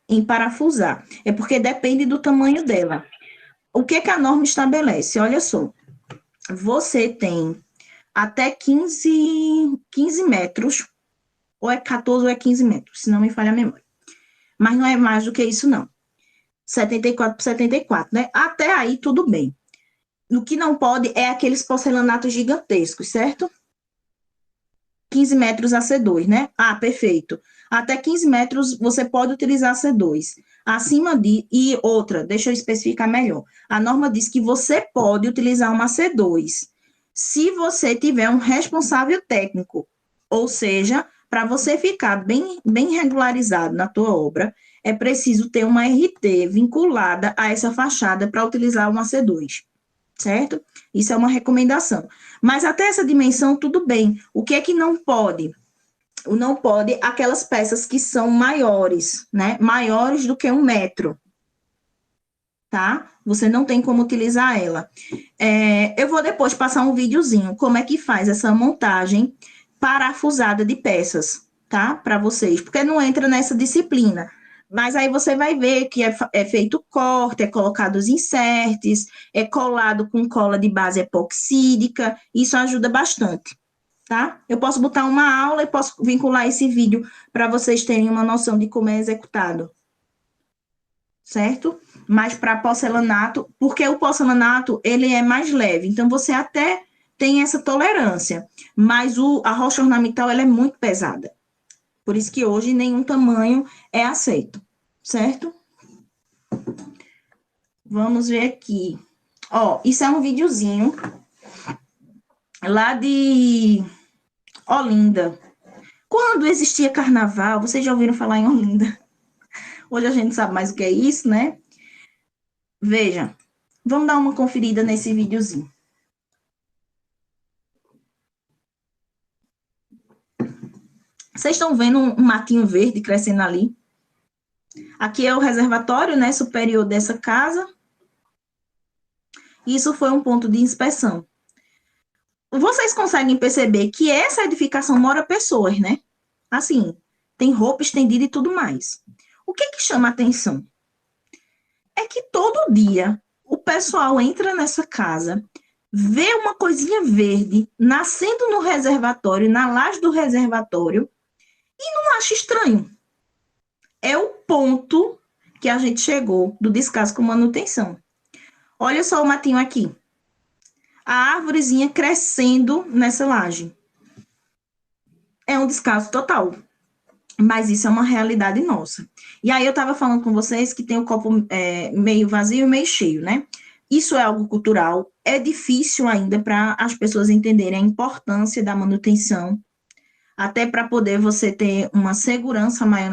em parafusar. É porque depende do tamanho dela. O que a norma estabelece? Olha só, você tem até 15 metros, ou é 14 ou é 15 metros, se não me falha a memória. Mas não é mais do que isso, não. 74 por 74, né? Até aí, tudo bem. O que não pode é aqueles porcelanatos gigantescos, certo? 15 metros AC2, né? Perfeito. Até 15 metros você pode utilizar AC2. Acima de... E outra, deixa eu especificar melhor. A norma diz que você pode utilizar uma AC2 se você tiver um responsável técnico. Ou seja, para você ficar bem regularizado na tua obra, é preciso ter uma RT vinculada a essa fachada para utilizar uma AC2. Certo? Isso é uma recomendação. Mas até essa dimensão, tudo bem. O que é que não pode? Não pode aquelas peças que são maiores, né? Maiores do que 1 metro. Tá? Você não tem como utilizar ela. Eu vou depois passar um videozinho, como é que faz essa montagem parafusada de peças, tá? Para vocês, porque não entra nessa disciplina. Mas aí você vai ver que é feito corte, é colocado os inserts, é colado com cola de base epoxídica, isso ajuda bastante, tá? Eu posso botar uma aula e posso vincular esse vídeo para vocês terem uma noção de como é executado, certo? Mas para porcelanato, porque o porcelanato, ele é mais leve, então você até tem essa tolerância, mas a rocha ornamental, ela é muito pesada. Por isso que hoje nenhum tamanho é aceito, certo? Vamos ver aqui. Ó, isso é um videozinho lá de Olinda. Quando existia carnaval, vocês já ouviram falar em Olinda? Hoje a gente sabe mais o que é isso, né? Veja, vamos dar uma conferida nesse videozinho. Vocês estão vendo um matinho verde crescendo ali? Aqui é o reservatório, né, superior dessa casa. Isso foi um ponto de inspeção. Vocês conseguem perceber que essa edificação mora pessoas, né? Assim, tem roupa estendida e tudo mais. O que chama a atenção? É que todo dia o pessoal entra nessa casa, vê uma coisinha verde nascendo no reservatório, na laje do reservatório, e não acha estranho. É o ponto que a gente chegou do descaso com manutenção. Olha só o matinho aqui. A árvorezinha crescendo nessa laje. É um descaso total. Mas isso é uma realidade nossa. E aí eu estava falando com vocês que tem o copo meio vazio e meio cheio, né? Isso é algo cultural. É difícil ainda para as pessoas entenderem a importância da manutenção, até para poder você ter uma segurança maior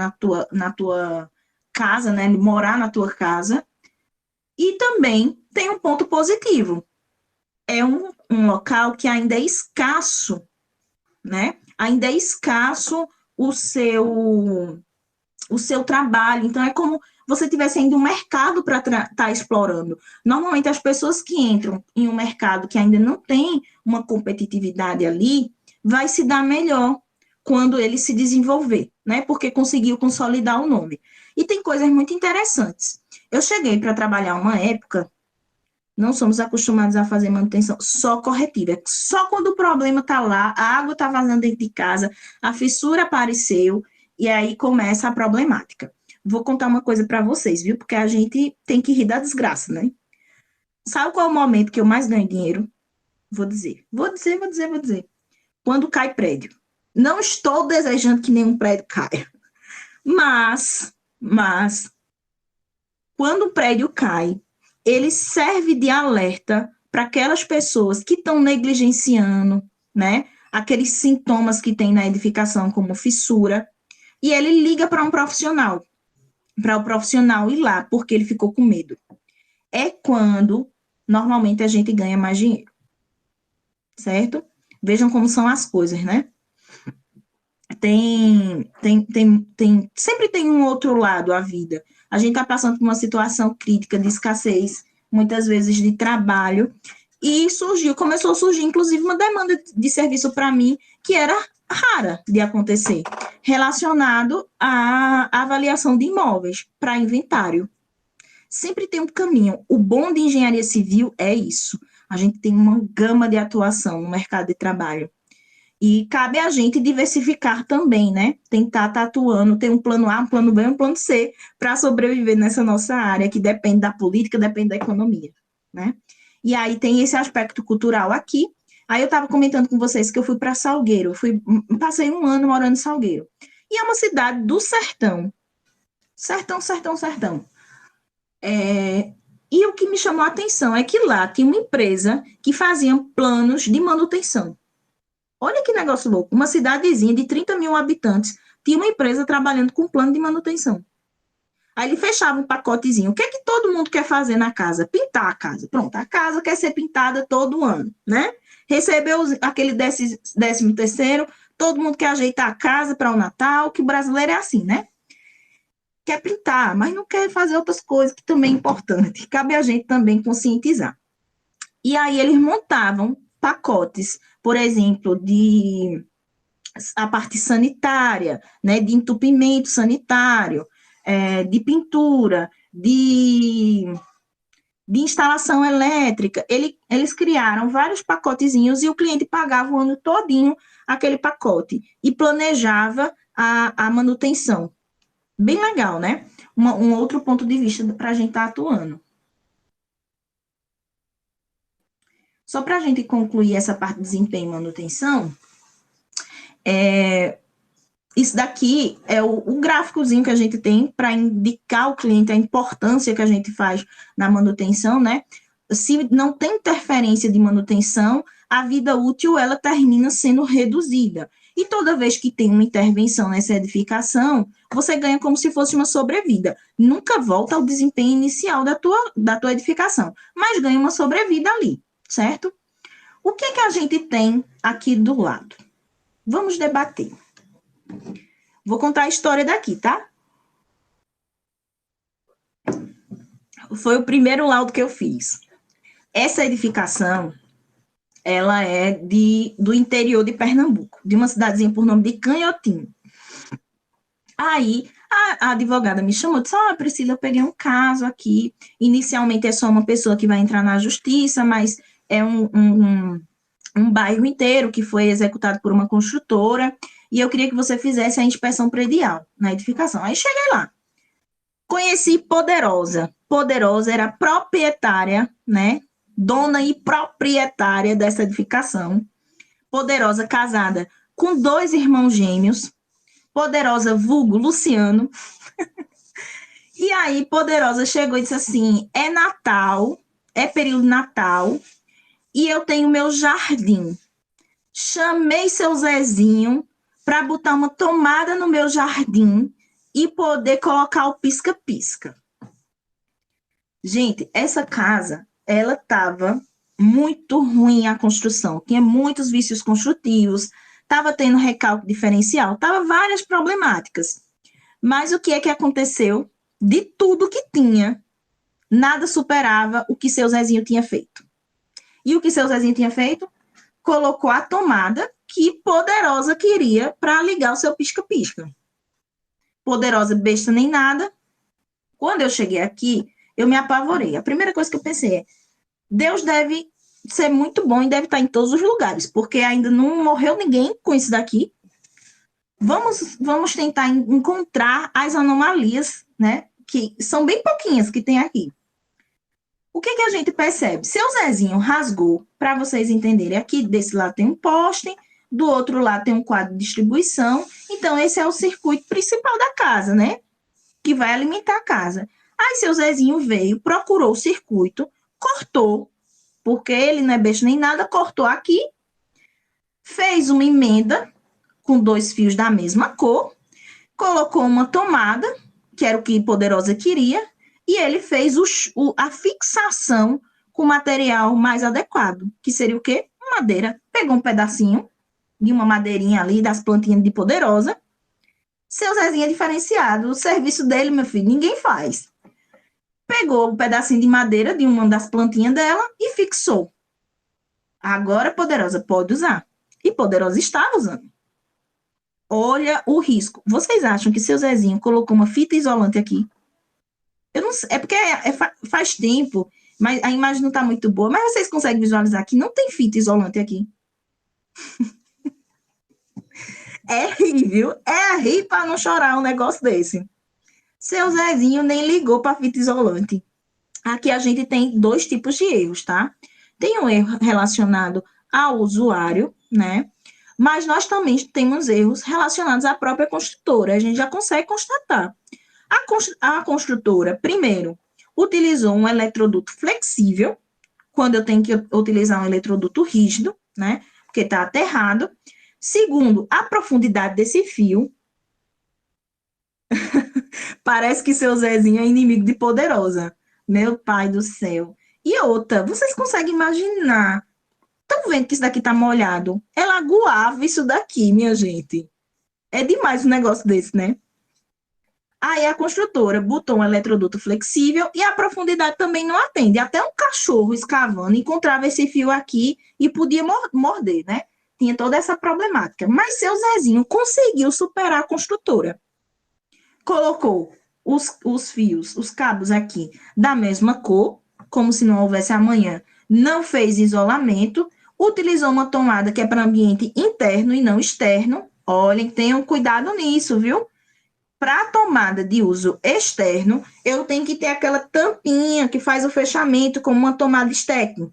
na tua casa, né? Morar na tua casa. E também tem um ponto positivo. É um local que ainda é escasso, né? Ainda é escasso o seu trabalho. Então, é como você tivesse ainda um mercado para estar explorando. Normalmente, as pessoas que entram em um mercado que ainda não tem uma competitividade ali, vai se dar melhor quando ele se desenvolver, né? Porque conseguiu consolidar o nome. E tem coisas muito interessantes. Eu cheguei para trabalhar uma época, não somos acostumados a fazer manutenção só corretiva. Só quando o problema está lá, a água está vazando dentro de casa, a fissura apareceu, e aí começa a problemática. Vou contar uma coisa para vocês, viu? Porque a gente tem que rir da desgraça, né? Sabe qual é o momento que eu mais ganho dinheiro? Vou dizer. Quando cai prédio. Não estou desejando que nenhum prédio caia. Mas, quando o prédio cai, ele serve de alerta para aquelas pessoas que estão negligenciando, né? Aqueles sintomas que tem na edificação, como fissura, e ele liga para um profissional, para o profissional ir lá, porque ele ficou com medo. É quando, normalmente, a gente ganha mais dinheiro, certo? Vejam como são as coisas, né? Sempre tem um outro lado à vida. A gente está passando por uma situação crítica de escassez, muitas vezes de trabalho, e começou a surgir, inclusive, uma demanda de serviço para mim que era rara de acontecer, relacionado à avaliação de imóveis para inventário. Sempre tem um caminho. O bom de engenharia civil é isso. A gente tem uma gama de atuação no mercado de trabalho. E cabe a gente diversificar também, né? Tentar estar atuando, ter um plano A, um plano B, um plano C, para sobreviver nessa nossa área, que depende da política, depende da economia, né? E aí tem esse aspecto cultural aqui. Aí eu estava comentando com vocês que eu fui para Salgueiro, passei um ano morando em Salgueiro. E é uma cidade do sertão. Sertão. E o que me chamou a atenção é que lá tinha uma empresa que fazia planos de manutenção. Olha que negócio louco, uma cidadezinha de 30 mil habitantes, tinha uma empresa trabalhando com plano de manutenção. Aí ele fechava um pacotezinho. O que é que todo mundo quer fazer na casa? Pintar a casa. Pronto, a casa quer ser pintada todo ano, né? Recebeu aquele 13º, todo mundo quer ajeitar a casa para o Natal, que o brasileiro é assim, né? Quer pintar, mas não quer fazer outras coisas, que também é importante. Cabe a gente também conscientizar. E aí eles montavam pacotes, por exemplo, a parte sanitária, né, de entupimento sanitário, de pintura, de instalação elétrica. Eles criaram vários pacotezinhos e o cliente pagava o ano todinho aquele pacote e planejava a manutenção. Bem legal, né? Um outro ponto de vista para a gente estar atuando. Só para a gente concluir essa parte de desempenho e manutenção, isso daqui é o gráficozinho que a gente tem para indicar ao cliente a importância que a gente faz na manutenção, né? se não tem interferência de manutenção, a vida útil ela termina sendo reduzida. E toda vez que tem uma intervenção nessa edificação, você ganha como se fosse uma sobrevida. Nunca volta ao desempenho inicial da tua edificação, mas ganha uma sobrevida ali, certo? O que a gente tem aqui do lado? Vamos debater. Vou contar a história daqui, tá? Foi o primeiro laudo que eu fiz. Essa edificação, ela é do interior de Pernambuco, de uma cidadezinha por nome de Canhotinho. Aí, a advogada me chamou e disse, Priscila, eu peguei um caso aqui, inicialmente é só uma pessoa que vai entrar na justiça, mas é um bairro inteiro que foi executado por uma construtora, e eu queria que você fizesse a inspeção predial na edificação. Aí cheguei lá. Conheci Poderosa. Poderosa era proprietária, né? Dona e proprietária dessa edificação. Poderosa casada com 2 irmãos gêmeos. Poderosa vulgo Luciano. E aí Poderosa chegou e disse assim, é Natal, é período Natal, e eu tenho meu jardim. Chamei seu Zezinho para botar uma tomada no meu jardim e poder colocar o pisca-pisca. Gente, essa casa, ela estava muito ruim a construção, tinha muitos vícios construtivos, estava tendo recalque diferencial, estava várias problemáticas. Mas o que é que aconteceu? De tudo que tinha, nada superava o que seu Zezinho tinha feito. E o que seu Zezinho tinha feito? Colocou a tomada que Poderosa queria para ligar o seu pisca-pisca. Poderosa, besta nem nada. Quando eu cheguei aqui, eu me apavorei. A primeira coisa que eu pensei é, Deus deve ser muito bom e deve estar em todos os lugares, porque ainda não morreu ninguém com isso daqui. Vamos tentar encontrar as anomalias, né, que são bem pouquinhas que tem aqui. O que a gente percebe? Seu Zezinho rasgou, para vocês entenderem, aqui desse lado tem um poste, do outro lado tem um quadro de distribuição, então esse é o circuito principal da casa, né, que vai alimentar a casa. Aí seu Zezinho veio, procurou o circuito, cortou, porque ele não é besta nem nada, cortou aqui, fez uma emenda com 2 fios da mesma cor, colocou uma tomada, que era o que Poderosa queria, e ele fez a fixação com material mais adequado, que seria o quê? Madeira. Pegou um pedacinho de uma madeirinha ali, das plantinhas de Poderosa. Seu Zezinho é diferenciado, o serviço dele, meu filho, ninguém faz. Pegou um pedacinho de madeira de uma das plantinhas dela e fixou. Agora Poderosa pode usar. E Poderosa estava usando. Olha o risco. Vocês acham que seu Zezinho colocou uma fita isolante aqui? Eu não sei, é porque faz tempo, mas a imagem não está muito boa, mas vocês conseguem visualizar que não tem fita isolante aqui. É rir, viu? É rir para não chorar um negócio desse. Seu Zezinho nem ligou para a fita isolante. Aqui a gente tem 2 tipos de erros, tá? Tem um erro relacionado ao usuário, né? Mas nós também temos erros relacionados à própria construtora. A gente já consegue constatar. A construtora, primeiro, utilizou um eletroduto flexível, quando eu tenho que utilizar um eletroduto rígido, né? Porque está aterrado. Segundo, a profundidade desse fio. Parece que seu Zezinho é inimigo de Poderosa. Meu pai do céu. E outra, vocês conseguem imaginar? Estão vendo que isso daqui está molhado? Ela aguava isso daqui, minha gente. É demais um negócio desse, né? Aí a construtora botou um eletroduto flexível e a profundidade também não atende. Até um cachorro escavando encontrava esse fio aqui e podia morder, né? Tinha toda essa problemática. Mas seu Zezinho conseguiu superar a construtora. Colocou os fios, os cabos aqui da mesma cor, como se não houvesse amanhã. Não fez isolamento. Utilizou uma tomada que é para ambiente interno e não externo. Olhem, tenham cuidado nisso, viu? Para a tomada de uso externo, eu tenho que ter aquela tampinha que faz o fechamento como uma tomada externa.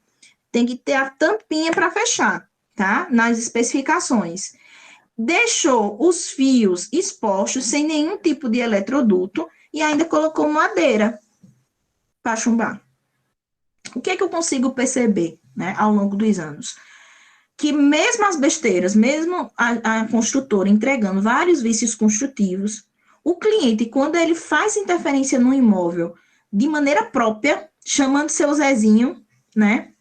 Tem que ter a tampinha para fechar, tá? Nas especificações. Deixou os fios expostos sem nenhum tipo de eletroduto e ainda colocou madeira para chumbar. O que é que eu consigo perceber, né, ao longo dos anos? Que mesmo as besteiras, mesmo a construtora entregando vários vícios construtivos, o cliente, quando ele faz interferência no imóvel de maneira própria, chamando seu Zezinho, né,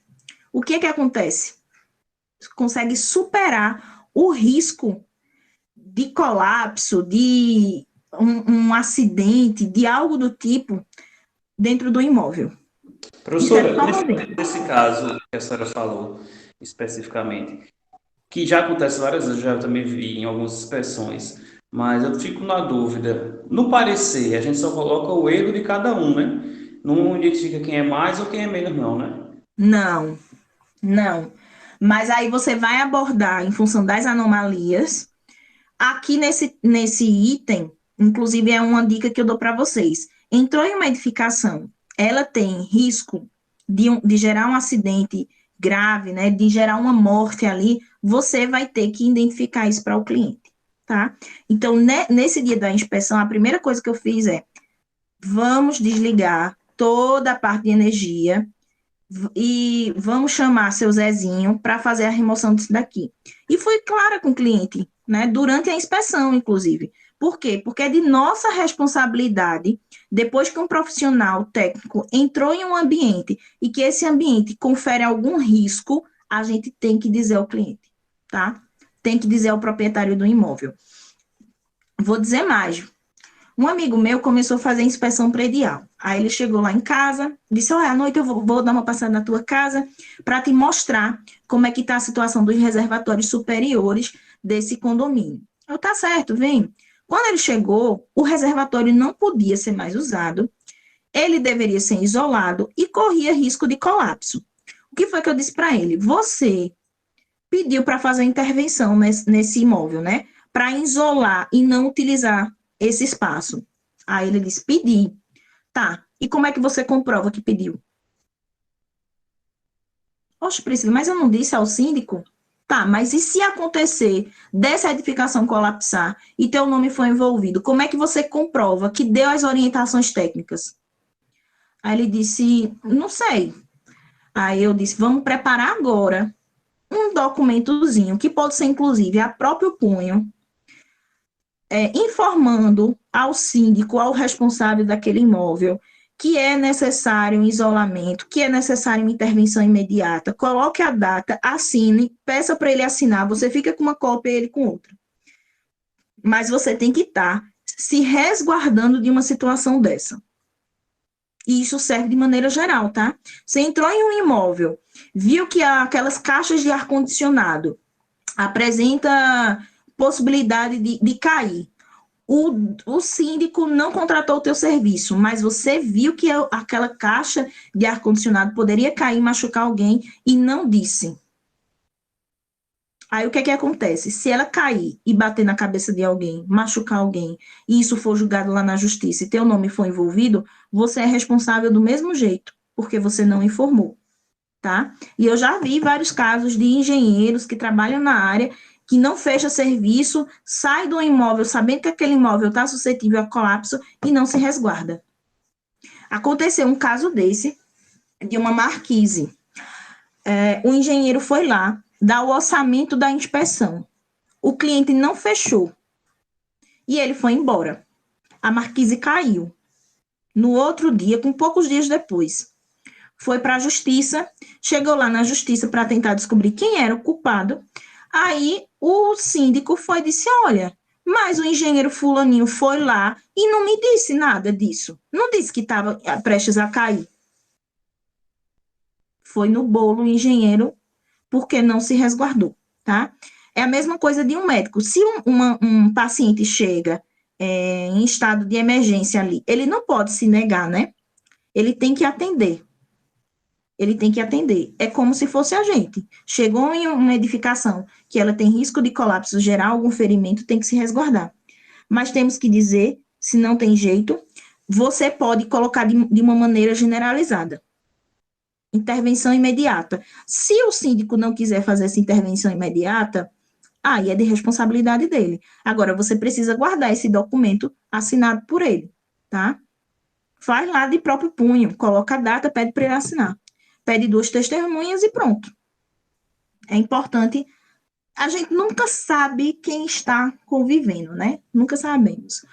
o que é que acontece? Consegue superar o risco de colapso, de um acidente, de algo do tipo dentro do imóvel. Professora, nesse caso que a senhora falou especificamente, que já acontece várias vezes, eu já também vi em algumas inspeções, mas eu fico na dúvida. No parecer, a gente só coloca o erro de cada um, né? Não identifica quem é mais ou quem é menos, não, né? Não. Mas aí você vai abordar em função das anomalias. Aqui nesse item, inclusive é uma dica que eu dou para vocês. Entrou em uma edificação, ela tem risco de gerar um acidente grave, né, de gerar uma morte ali, você vai ter que identificar isso para o cliente, tá? Então, nesse dia da inspeção, a primeira coisa que eu fiz é, vamos desligar toda a parte de energia e vamos chamar seu Zezinho para fazer a remoção disso daqui. E fui clara com o cliente, né, durante a inspeção, inclusive. Por quê? Porque é de nossa responsabilidade, depois que um profissional técnico entrou em um ambiente e que esse ambiente confere algum risco, a gente tem que dizer ao cliente, tá? Tem que dizer ao proprietário do imóvel. Vou dizer mais. Um amigo meu começou a fazer inspeção predial. Aí ele chegou lá em casa, disse, olha, à noite eu vou dar uma passada na tua casa para te mostrar como é que está a situação dos reservatórios superiores desse condomínio. Eu, tá certo, vem. Quando ele chegou, o reservatório não podia ser mais usado, ele deveria ser isolado e corria risco de colapso. O que foi que eu disse para ele? Você pediu para fazer intervenção nesse imóvel, né? Para isolar e não utilizar esse espaço. Aí ele disse, pedi. Tá, e como é que você comprova que pediu? Oxe, Priscila, mas eu não disse ao síndico? Tá, mas e se acontecer dessa edificação colapsar e teu nome for envolvido, como é que você comprova que deu as orientações técnicas? Aí ele disse, não sei. Aí eu disse, vamos preparar agora um documentozinho, que pode ser inclusive a próprio punho, informando ao síndico, ao responsável daquele imóvel, que é necessário um isolamento, que é necessário uma intervenção imediata, coloque a data, assine, peça para ele assinar, você fica com uma cópia e ele com outra. Mas você tem que estar se resguardando de uma situação dessa. E isso serve de maneira geral, tá? Você entrou em um imóvel, viu que aquelas caixas de ar-condicionado apresenta possibilidade de cair. O síndico não contratou o teu serviço, mas você viu que aquela caixa de ar-condicionado poderia cair e machucar alguém e não disse. Aí o que é que acontece? Se ela cair e bater na cabeça de alguém, machucar alguém, e isso for julgado lá na justiça e teu nome for envolvido, você é responsável do mesmo jeito, porque você não informou, tá? E eu já vi vários casos de engenheiros que trabalham na área que não fecha serviço, sai do imóvel sabendo que aquele imóvel está suscetível a colapso e não se resguarda. Aconteceu um caso desse, de uma marquise. O engenheiro foi lá, dar o orçamento da inspeção. O cliente não fechou. E ele foi embora. A marquise caiu. No outro dia, com poucos dias depois, foi para a justiça, chegou lá na justiça para tentar descobrir quem era o culpado. Aí o síndico foi e disse, olha, mas o engenheiro fulaninho foi lá e não me disse nada disso. Não disse que estava prestes a cair. Foi no bolo o engenheiro porque não se resguardou, tá? É a mesma coisa de um médico. Se um paciente chega em estado de emergência ali, ele não pode se negar, né? Ele tem que atender. Ele tem que atender. É como se fosse a gente. Chegou em uma edificação que ela tem risco de colapso, gerar algum ferimento, tem que se resguardar. Mas temos que dizer, se não tem jeito, você pode colocar de uma maneira generalizada. Intervenção imediata. Se o síndico não quiser fazer essa intervenção imediata, aí é de responsabilidade dele. Agora, você precisa guardar esse documento assinado por ele, tá? Faz lá de próprio punho, coloca a data, pede para ele assinar. pede 2 testemunhas e pronto. É importante. A gente nunca sabe quem está convivendo, né? Nunca sabemos.